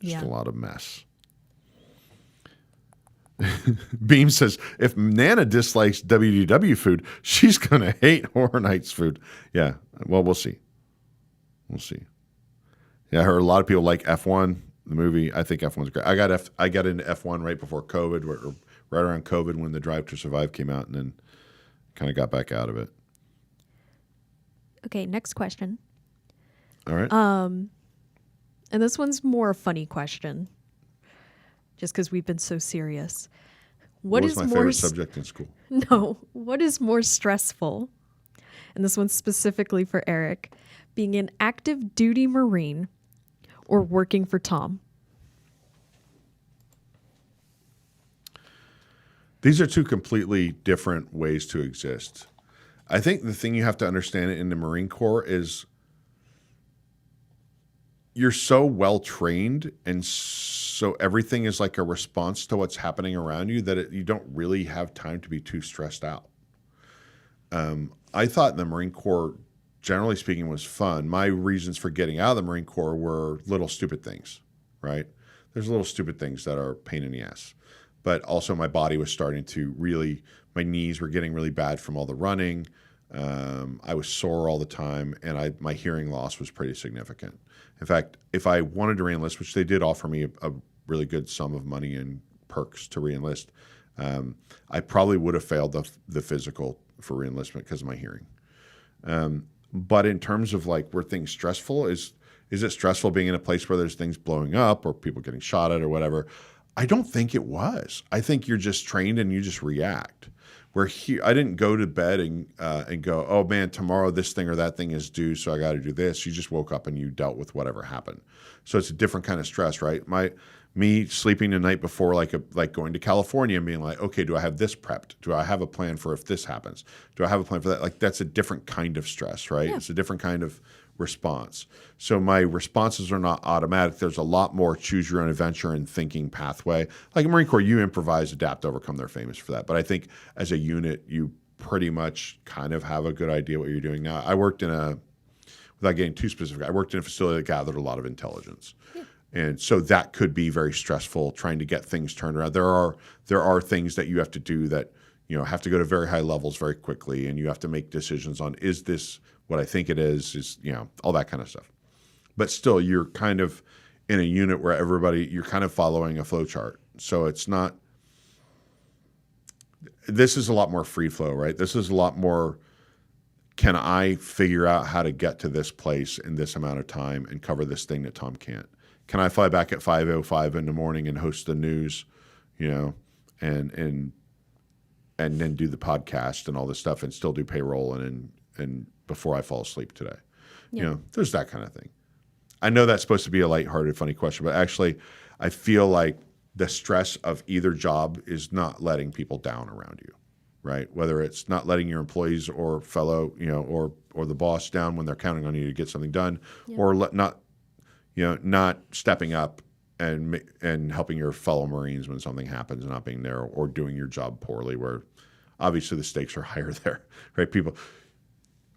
Just a lot of mess. Beam says, if Nana dislikes WDW food, she's going to hate Horror Nights food. Yeah, well, we'll see. We'll see. Yeah, I heard a lot of people like F1, the movie. I think F1's great. I got into F1 right before COVID, or right around COVID when the Drive to Survive came out, and then kind of got back out of it. Okay, next question. All right. And this one's more a funny question, just because we've been so serious. What was my favorite subject in school? No. What is more stressful? And this one's specifically for Eric. Being an active duty Marine or working for Tom? These are two completely different ways to exist. I think the thing you have to understand in the Marine Corps is you're so well trained, and so everything is like a response to what's happening around you that you don't really have time to be too stressed out. I thought the Marine Corps, generally speaking, was fun. My reasons for getting out of the Marine Corps were little stupid things, right? There's little stupid things that are a pain in the ass. But also my body was starting to really, my knees were getting really bad from all the running. I was sore all the time, and my hearing loss was pretty significant. In fact, if I wanted to reenlist, which they did offer me a really good sum of money and perks to reenlist, I probably would have failed the physical for reenlistment because of my hearing. But in terms of like were things stressful, is it stressful being in a place where there's things blowing up or people getting shot at or whatever? I don't think it was. I think you're just trained and you just react. Where here, I didn't go to bed and go, oh man, tomorrow this thing or that thing is due, so I got to do this. You just woke up and you dealt with whatever happened. So it's a different kind of stress, right? Me sleeping the night before, like going to California and being like, okay, do I have this prepped? Do I have a plan for if this happens? Do I have a plan for that? Like that's a different kind of stress, right? Yeah. It's a different kind of response. So my responses are not automatic. There's a lot more choose your own adventure and thinking pathway. Like in Marine Corps, you improvise, adapt, overcome. They're famous for that. But I think as a unit, you pretty much kind of have a good idea what you're doing. Now, I worked without getting too specific, I worked in a facility that gathered a lot of intelligence. Yeah. And so that could be very stressful trying to get things turned around. There are things that you have to do that have to go to very high levels very quickly, and you have to make decisions on, is this what I think it is all that kind of stuff. But still, you're kind of in a unit where you're kind of following a flow chart. So it's not, this is a lot more free flow, right? This is a lot more, can I figure out how to get to this place in this amount of time and cover this thing that Tom can't? Can I fly back at 5:05 in the morning and host the news, and then do the podcast and all this stuff and still do payroll and before I fall asleep today? Yeah. There's that kind of thing. I know that's supposed to be a lighthearted, funny question, but actually I feel like the stress of either job is not letting people down around you, right? Whether it's not letting your employees or fellow, or the boss down when they're counting on you to get something done, or not stepping up and helping your fellow Marines when something happens and not being there, or doing your job poorly, where obviously the stakes are higher there, right?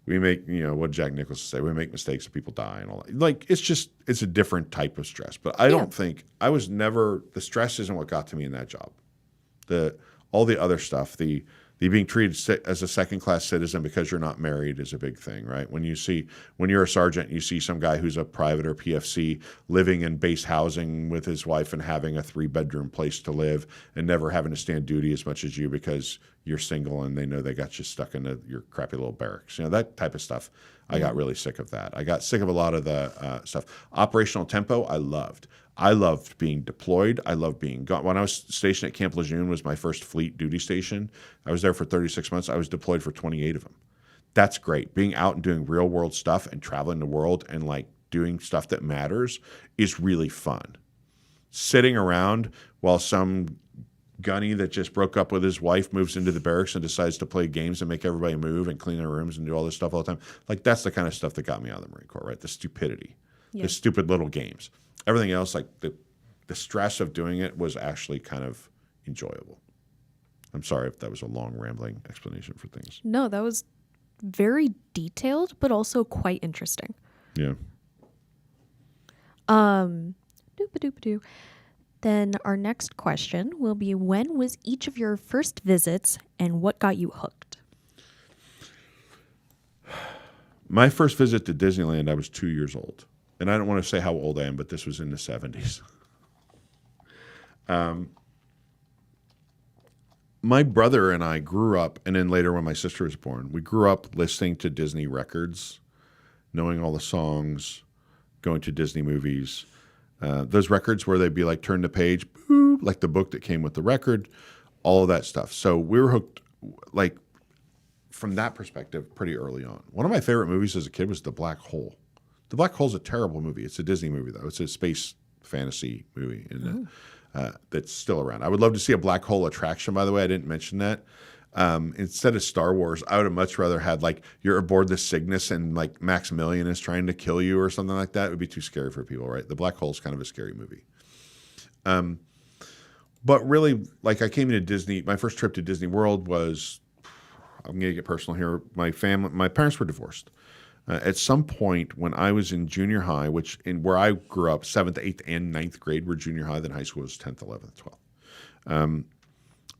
We make, what Jack Nicholson say, we make mistakes and people die and all that. Like, it's a different type of stress. But I don't think, the stress isn't what got to me in that job. All the other stuff, the being treated as a second-class citizen because you're not married is a big thing, right? When you're a sergeant, you see some guy who's a private or PFC living in base housing with his wife and having a 3-bedroom place to live and never having to stand duty as much as you because you're single and they know they got you stuck in your crappy little barracks. That type of stuff. I got really sick of that. I got sick of a lot of the stuff. Operational tempo, I loved. I loved being deployed. I loved being gone. When I was stationed at Camp Lejeune, was my first fleet duty station. I was there for 36 months. I was deployed for 28 of them. That's great. Being out and doing real world stuff and traveling the world and like doing stuff that matters is really fun. Sitting around while some gunny that just broke up with his wife moves into the barracks and decides to play games and make everybody move and clean their rooms and do all this stuff all the time. Like, that's the kind of stuff that got me out of the Marine Corps, right? The stupidity, the stupid little games. Everything else, like the stress of doing it, was actually kind of enjoyable. I'm sorry if that was a long, rambling explanation for things. No, that was very detailed, but also quite interesting. Yeah. Doop-a-doop-a-doo. Then our next question will be, when was each of your first visits and what got you hooked? My first visit to Disneyland, I was 2 years old. And I don't want to say how old I am, but this was in the 70s. My brother and I grew up, and then later when my sister was born, we grew up listening to Disney records, knowing all the songs, going to Disney movies. Those records where they'd be like, turn the page, boop, like the book that came with the record, all of that stuff. So we were hooked, like, from that perspective, pretty early on. One of my favorite movies as a kid was The Black Hole. The Black Hole's a terrible movie. It's a Disney movie, though. It's a space fantasy movie that's still around. I would love to see a black hole attraction, by the way. I didn't mention that. Instead of Star Wars, I would have much rather had, like, you're aboard the Cygnus and, like, Maximilian is trying to kill you or something like that. It would be too scary for people, right? The Black Hole's kind of a scary movie. But really, like, I came into Disney. My first trip to Disney World was, I'm going to get personal here. My parents were divorced. At some point when I was in junior high, where I grew up, 7th, 8th, and 9th grade were junior high, then high school was 10th, 11th, 12th.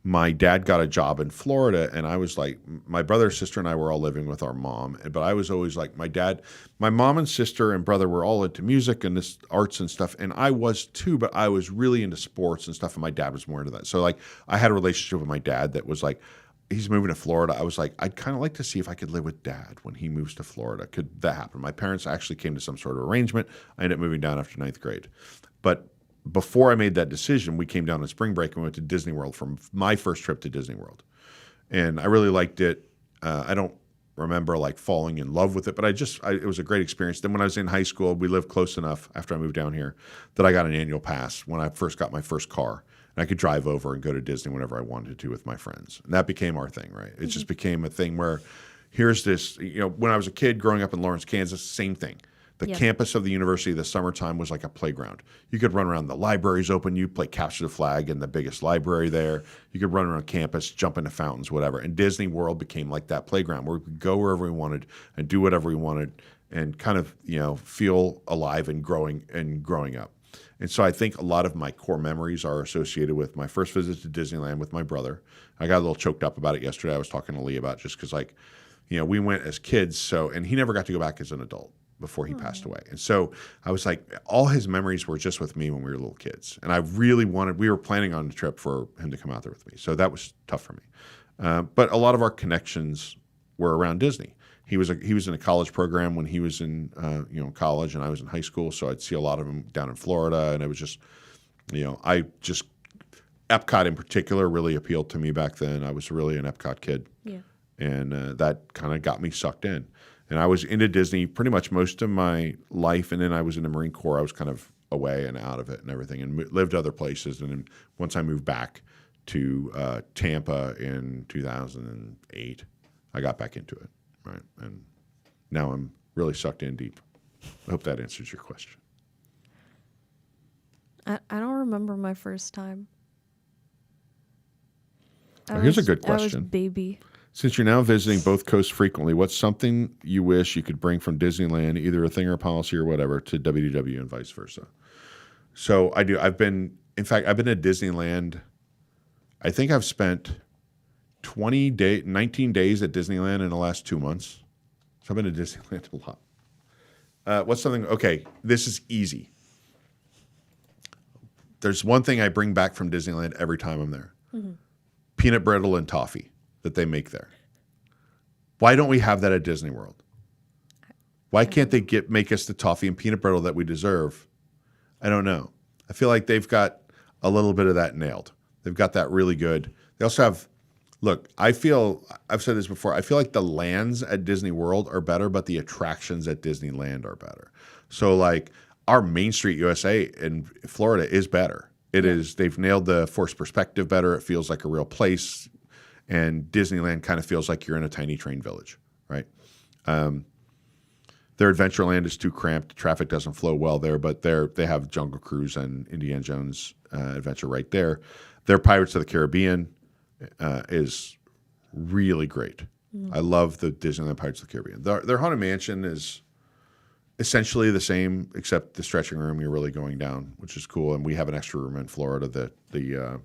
My dad got a job in Florida, and I was like, my brother, sister, and I were all living with our mom. But I was always like, my mom and sister and brother were all into music and this arts and stuff, and I was too, but I was really into sports and stuff, and my dad was more into that. So, like, I had a relationship with my dad that was like, he's moving to Florida. I was like, I'd kind of like to see if I could live with Dad when he moves to Florida. Could that happen? My parents actually came to some sort of arrangement. I ended up moving down after 9th grade. But before I made that decision, we came down on spring break and went to Disney World from my first trip to Disney World. and I really liked it. I don't remember like falling in love with it, but it was a great experience. Then when I was in high school, we lived close enough after I moved down here that I got an annual pass when I first got my first car. And I could drive over and go to Disney whenever I wanted to with my friends. And that became our thing, right? It just became a thing where here's this, when I was a kid growing up in Lawrence, Kansas, same thing. The campus of the university, the summertime was like a playground. You could run around, the library's open, you play capture the flag in the biggest library there. You could run around campus, jump into fountains, whatever. And Disney World became like that playground where we could go wherever we wanted and do whatever we wanted and kind of, feel alive and growing up. And so I think a lot of my core memories are associated with my first visit to Disneyland with my brother. I got a little choked up about it yesterday. I was talking to Lee about just because we went as kids, and he never got to go back as an adult before he passed away. And so I was like, all his memories were just with me when we were little kids. And I really we were planning on a trip for him to come out there with me. So that was tough for me. But a lot of our connections were around Disney. He was in a college program when he was in college, and I was in high school. So I'd see a lot of him down in Florida. And it was just, Epcot in particular really appealed to me back then. I was really an Epcot kid. Yeah. And that kind of got me sucked in. And I was into Disney pretty much most of my life. And then I was in the Marine Corps. I was kind of away and out of it and everything and lived other places. And then once I moved back to Tampa in 2008, I got back into it. Right. And now I'm really sucked in deep. I hope that answers your question. I don't remember my first time. Here's a good question. I was baby. Since you're now visiting both coasts frequently, what's something you wish you could bring from Disneyland, either a thing or a policy or whatever, to WDW and vice versa? So I do. I've been to Disneyland. I think I've spent 19 days at Disneyland in the last 2 months. So I've been to Disneyland a lot. What's something? Okay, this is easy. There's one thing I bring back from Disneyland every time I'm there. Mm-hmm. Peanut brittle and toffee that they make there. Why don't we have that at Disney World? Why can't they make us the toffee and peanut brittle that we deserve? I don't know. I feel like they've got a little bit of that nailed. They've got that really good. They also have, look, I've said this before, I feel like the lands at Disney World are better, but the attractions at Disneyland are better. So like our Main Street USA in Florida is better. It is, they've nailed the forced perspective better. It feels like a real place. And Disneyland kind of feels like you're in a tiny train village, right? Their Adventureland is too cramped. Traffic doesn't flow well there, but they have Jungle Cruise and Indiana Jones Adventure right there. Their Pirates of the Caribbean is really great. I love the Disneyland Pirates of the Caribbean. Their Haunted Mansion is essentially the same, except the stretching room you're really going down, which is cool. And we have an extra room in Florida that the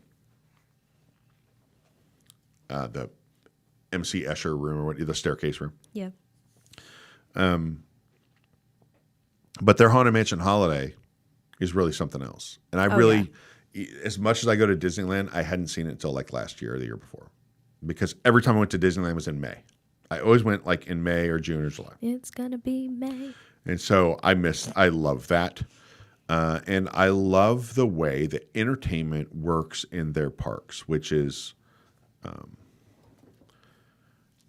MC Escher room or the staircase room. Yeah. But their Haunted Mansion Holiday is really something else. And as much as I go to Disneyland, I hadn't seen it until like last year or the year before. Because every time I went to Disneyland was in May. I always went like in May or June or July. It's going to be May. And so I love that. And I love the way the entertainment works in their parks, which is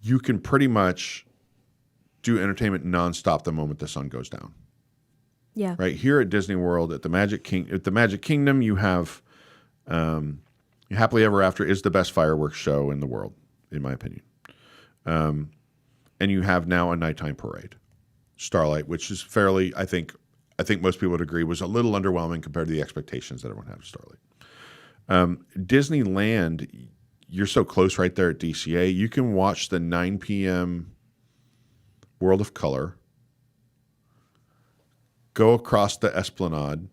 you can pretty much do entertainment nonstop the moment the sun goes down. Yeah. Right here at Disney World, at the Magic Kingdom, you have Happily Ever After is the best fireworks show in the world, in my opinion. And you have now a nighttime parade, Starlight, which is fairly, I think most people would agree, was a little underwhelming compared to the expectations that everyone had of Starlight. Disneyland, you're so close right there at DCA. You can watch the 9 p.m. World of Color, go across the Esplanade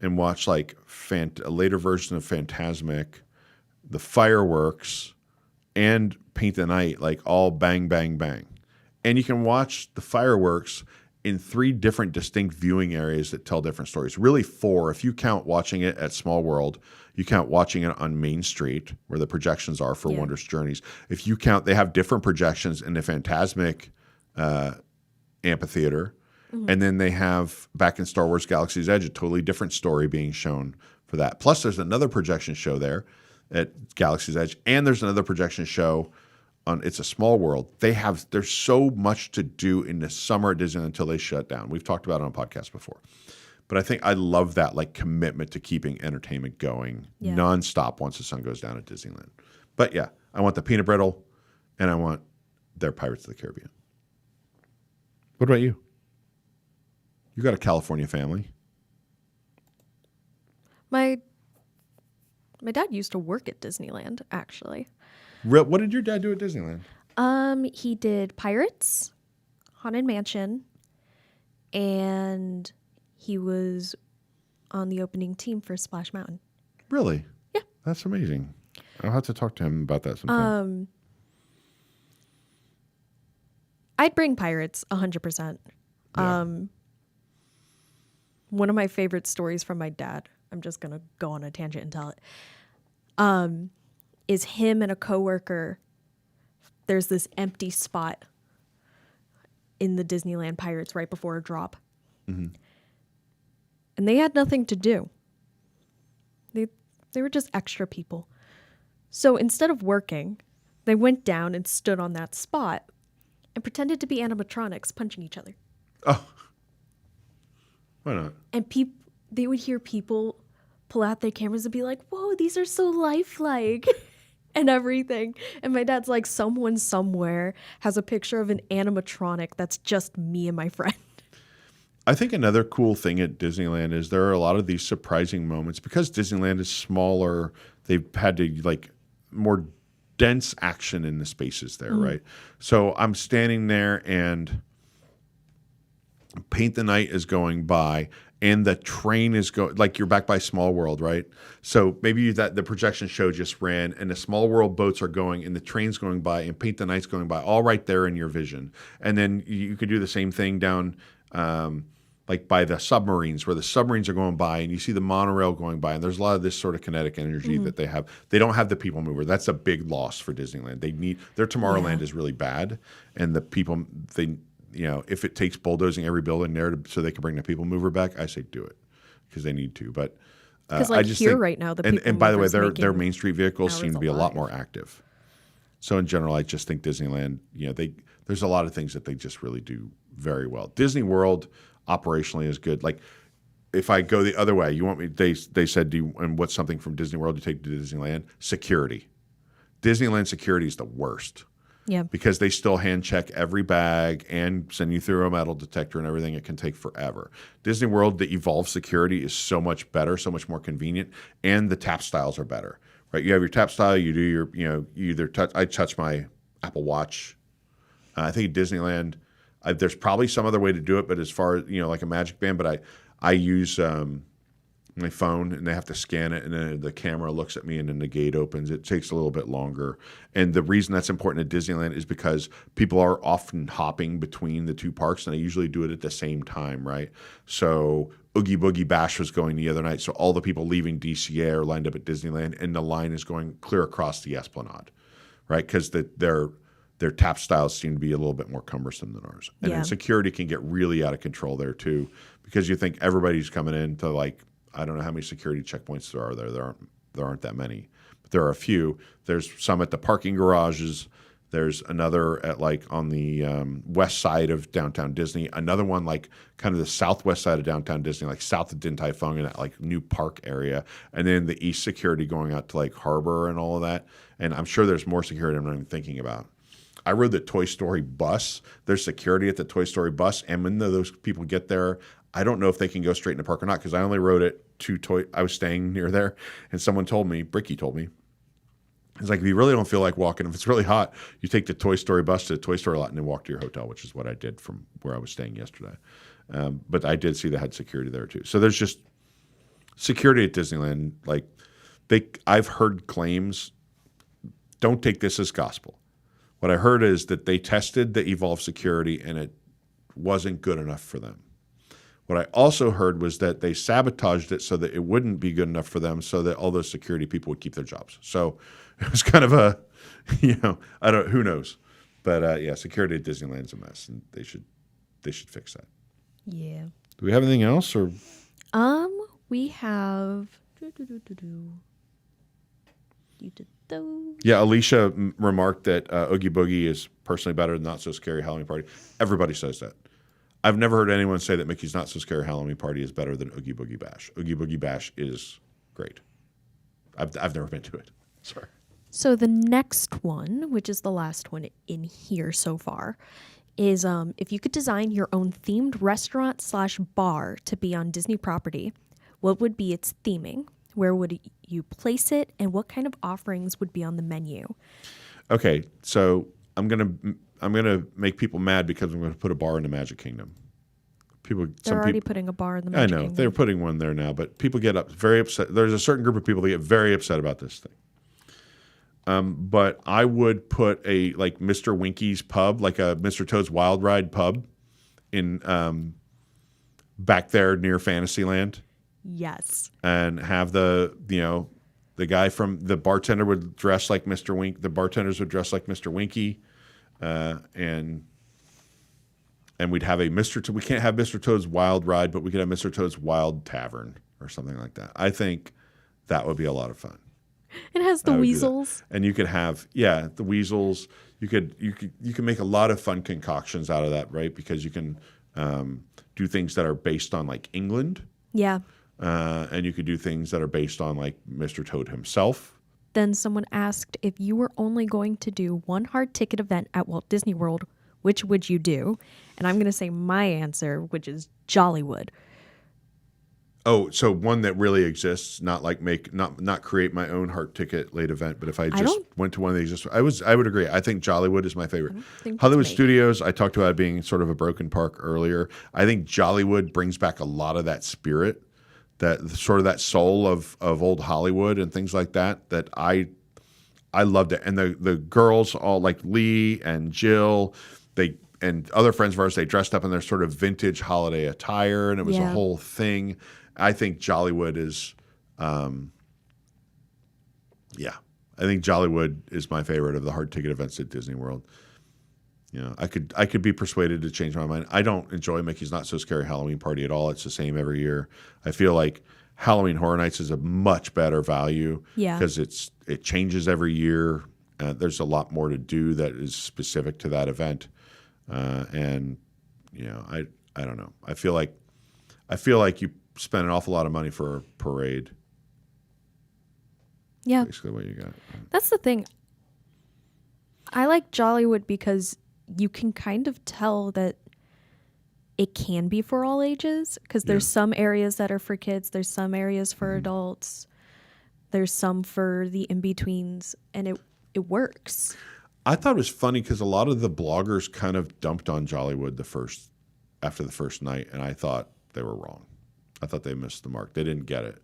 and watch like a later version of Fantasmic, the fireworks, and Paint the Night, like all bang, bang, bang. And you can watch the fireworks in 3 different distinct viewing areas that tell different stories. Really 4, if you count watching it at Small World, you count watching it on Main Street where the projections are for Wondrous Journeys. If you count, they have different projections in the Fantasmic amphitheater. Mm-hmm. And then they have back in Star Wars Galaxy's Edge, a totally different story being shown for that. Plus there's another projection show there at Galaxy's Edge. And there's another projection show It's a Small World. There's so much to do in the summer at Disneyland until they shut down. We've talked about it on podcasts before. But I love that like commitment to keeping entertainment going nonstop once the sun goes down at Disneyland. But yeah, I want the peanut brittle and I want their Pirates of the Caribbean. What about you? You got a California family. My dad used to work at Disneyland, actually. What did your dad do at Disneyland? He did Pirates, Haunted Mansion, and he was on the opening team for Splash Mountain. Really? Yeah. That's amazing. I'll have to talk to him about that sometime. I'd bring Pirates 100%. Yeah. One of my favorite stories from my dad, I'm just going to go on a tangent and tell it, is him and a coworker. There's this empty spot in the Disneyland Pirates right before a drop. Mm-hmm. And they had nothing to do. They were just extra people. So instead of working, they went down and stood on that spot and pretended to be animatronics punching each other. Oh. Why not? And they would hear people pull out their cameras and be like, whoa, these are so lifelike and everything. And my dad's like, someone somewhere has a picture of an animatronic that's just me and my friend. I think another cool thing at Disneyland is there are a lot of these surprising moments. Because Disneyland is smaller, they've had to like more dense action in the spaces there, right? So I'm standing there and Paint the Night is going by and the train is going, like you're back by Small World, right? So maybe the projection show just ran and the Small World boats are going and the train's going by and Paint the Night's going by, all right there in your vision. And then you could do the same thing down like by the submarines, where the submarines are going by and you see the monorail going by, and there's a lot of this sort of kinetic energy that they have. They don't have the people mover. That's a big loss for Disneyland. Their Tomorrowland is really bad, and the people, if it takes bulldozing every building there so they can bring the people mover back, I say do it because they need to. But because I just think, right now, the people and by the way, movers their Main Street vehicles seem to be a lot alive. more active. So in general, I just think Disneyland, there's a lot of things that they just really do very well. Disney World operationally is good. Like if I go the other way, you want me? They said, and what's something from Disney World you take to Disneyland? Security. Disneyland security is the worst. Yeah. Because they still hand check every bag and send you through a metal detector and everything. It can take forever. Disney World, the evolved security is so much better, so much more convenient, and the tap styles are better. Right? You have your tap style. You do your, you either touch. I touch my Apple Watch. I think at Disneyland, there's probably some other way to do it, but as far as like a Magic Band, but I use my phone and they have to scan it, and then the camera looks at me, and then the gate opens. It takes a little bit longer, and the reason that's important at Disneyland is because people are often hopping between the two parks, and they usually do it at the same time, right? So Oogie Boogie Bash was going the other night, so all the people leaving DCA are lined up at Disneyland, and the line is going clear across the Esplanade, right? Because their tap styles seem to be a little bit more cumbersome than ours. And then security can get really out of control there too, because you think everybody's coming in to like, I don't know how many security checkpoints there are there. There aren't that many, but there are a few. There's some at the parking garages. There's another at like on the west side of downtown Disney. Another one like kind of the southwest side of downtown Disney, like south of Din Tai Fung in that like new park area. And then the east security going out to like Harbor and all of that. And I'm sure there's more security I'm not even thinking about. I rode the Toy Story bus. There's security at the Toy Story bus. And when those people get there, I don't know if they can go straight in the park or not, because I only rode it I was staying near there. And someone told me, Bricky told me, it's like, if you really don't feel like walking, if it's really hot, you take the Toy Story bus to the Toy Story lot and then walk to your hotel, which is what I did from where I was staying yesterday. But I did see they had security there too. So there's just security at Disneyland. Like I've heard claims, don't take this as gospel. What I heard is that they tested the Evolve security and it wasn't good enough for them. What I also heard was that they sabotaged it so that it wouldn't be good enough for them, so that all those security people would keep their jobs. So it was kind of a, who knows? But yeah, security at Disneyland's a mess, and they should fix that. Yeah. Do we have anything else, You we have you did those. Yeah, Alicia remarked that Oogie Boogie is personally better than Not So Scary Halloween Party. Everybody says that. I've never heard anyone say that Mickey's Not So Scary Halloween Party is better than Oogie Boogie Bash. Oogie Boogie Bash is great. I've never been to it. Sorry. So the next one, which is the last one in here so far, is if you could design your own themed restaurant/bar to be on Disney property, what would be its theming? Where would you place it? And what kind of offerings would be on the menu? Okay, so I'm gonna make people mad because I'm gonna put a bar in the Magic Kingdom. They're already putting a bar in the Magic Kingdom. They're putting one there now, but people get very upset. There's a certain group of people that get very upset about this thing. But I would put a like Mr. Winky's pub, like a Mr. Toad's Wild Ride pub, in back there near Fantasyland. Yes. And have the guy from the bartender would dress like Mr. Wink. The bartenders would dress like Mr. Winky, and we'd have a we can't have Mr. Toad's Wild Ride, but we could have Mr. Toad's Wild Tavern or something like that. I think that would be a lot of fun. It has the weasels, and you could have the weasels. You could make a lot of fun concoctions out of that, right? Because you can do things that are based on like England. Yeah. And you could do things that are based on like Mr. Toad himself. Then someone asked, if you were only going to do one hard ticket event at Walt Disney World, which would you do? And I'm going to say my answer, which is Jollywood. Oh, so one that really exists, not like not create my own hard ticket late event, but if I just went to one that exists, I would agree. I think Jollywood is my favorite. Hollywood Studios, I talked about it being sort of a broken park earlier. I think Jollywood brings back a lot of that spirit, that sort of that soul of old Hollywood and things like that. That I loved it. And the girls, all like Lee and Jill, and other friends of ours, they dressed up in their sort of vintage holiday attire, and it was a whole thing. I think Jollywood is, I think Jollywood is my favorite of the hard ticket events at Disney World. I could be persuaded to change my mind. I don't enjoy Mickey's Not So Scary Halloween Party at all. It's the same every year. I feel like Halloween Horror Nights is a much better value because it changes every year. There's a lot more to do that is specific to that event, and I don't know. I feel like you spend an awful lot of money for a parade. Yeah. Basically what you got. That's the thing. I like Jollywood because you can kind of tell that it can be for all ages, because there's some areas that are for kids, there's some areas for adults, there's some for the in-betweens, and it works. I thought it was funny because a lot of the bloggers kind of dumped on Jollywood after the first night, and I thought they were wrong. I thought they missed the mark. They didn't get it,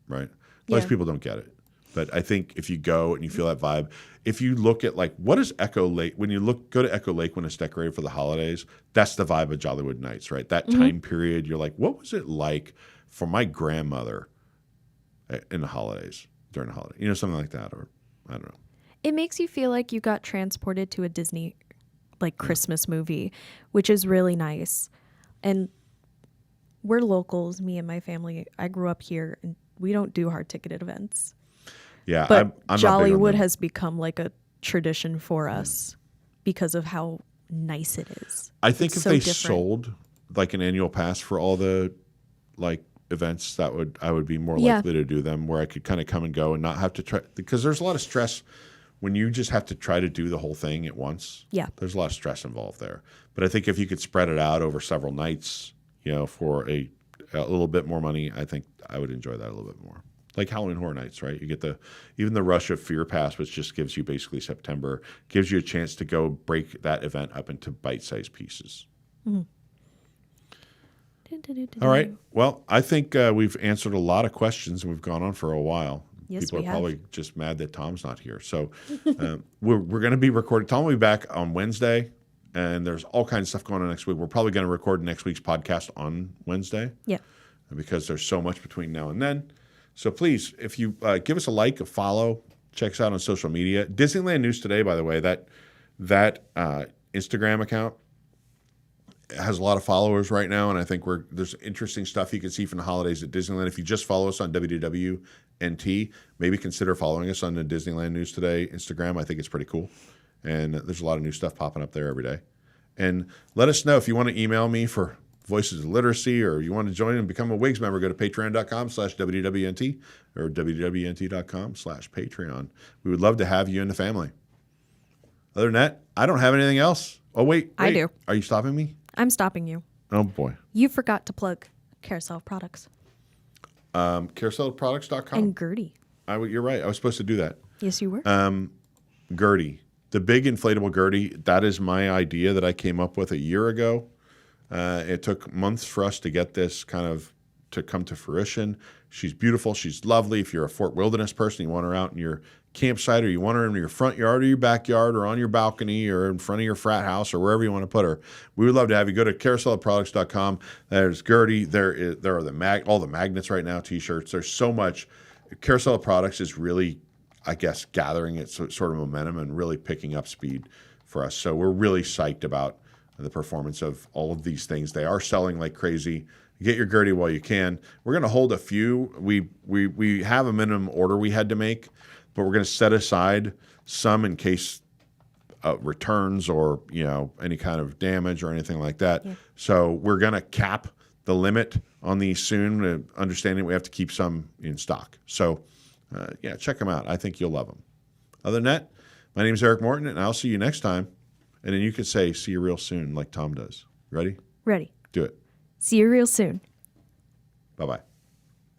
right? Most people don't get it. But I think if you go and you feel that vibe, if you look at like what is Echo Lake, when you go to Echo Lake when it's decorated for the holidays, that's the vibe of Jollywood Nights, right? That time period, you're like, what was it like for my grandmother in the holidays, during the holiday? Something like that, or I don't know. It makes you feel like you got transported to a Disney like Christmas movie, which is really nice. And we're locals, me and my family. I grew up here, and we don't do hard ticketed events. Yeah, but I'm Jollywood has become like a tradition for us because of how nice it is. I think if they sold like an annual pass for all the like events, I would be more likely to do them, where I could kind of come and go and not have to try, because there's a lot of stress when you just have to try to do the whole thing at once. Yeah, there's a lot of stress involved there. But I think if you could spread it out over several nights, for a little bit more money, I think I would enjoy that a little bit more. Like Halloween Horror Nights, right? You get even the Rush of Fear Pass, which just gives you basically September, gives you a chance to go break that event up into bite-sized pieces. Mm-hmm. All right. Well, I think we've answered a lot of questions, and we've gone on for a while. Yes, People are probably just mad that Tom's not here. So we're going to be recording. Tom will be back on Wednesday, and there's all kinds of stuff going on next week. We're probably going to record next week's podcast on Wednesday. Yeah. Because there's so much between now and then. So please, if you give us a like, a follow, check us out on social media. Disneyland News Today, by the way, that Instagram account, has a lot of followers right now, and I think there's interesting stuff you can see from the holidays at Disneyland. If you just follow us on WDWNT, maybe consider following us on the Disneyland News Today Instagram. I think it's pretty cool, and there's a lot of new stuff popping up there every day. And let us know if you want to email me for Voices of Literacy, or you want to join and become a WIGS member. Go to patreon.com/WDWNT or WDWNT.com/Patreon. We would love to have you in the family. Other than that, I don't have anything else. Oh, wait. I do. Are you stopping me? I'm stopping you. Oh, boy. You forgot to plug Carousel of Products. Carouselofproducts.com. And Gertie. You're right. I was supposed to do that. Yes, you were. Gertie. The big inflatable Gertie, that is my idea that I came up with a year ago. It took months for us to get this to come to fruition. She's beautiful. She's lovely. If you're a Fort Wilderness person, you want her out in your campsite, or you want her in your front yard or your backyard or on your balcony or in front of your frat house or wherever you want to put her, we would love to have you. Go to carouselofproducts.com. There's Gertie. There are all the magnets right now, T-shirts. There's so much. Carousel of Products is really, I guess, gathering its sort of momentum and really picking up speed for us. So we're really psyched about the performance of all of these things. They are selling like crazy. Get your Gertie while you can. We're going to hold a few. We have a minimum order we had to make, but we're going to set aside some in case returns or any kind of damage or anything like that. Yeah. So we're going to cap the limit on these soon, understanding we have to keep some in stock. So check them out. I think you'll love them. Other than that, my name is Eric Morton, and I'll see you next time. And then you could say, see you real soon, like Tom does. Ready? Ready. Do it. See you real soon. Bye-bye.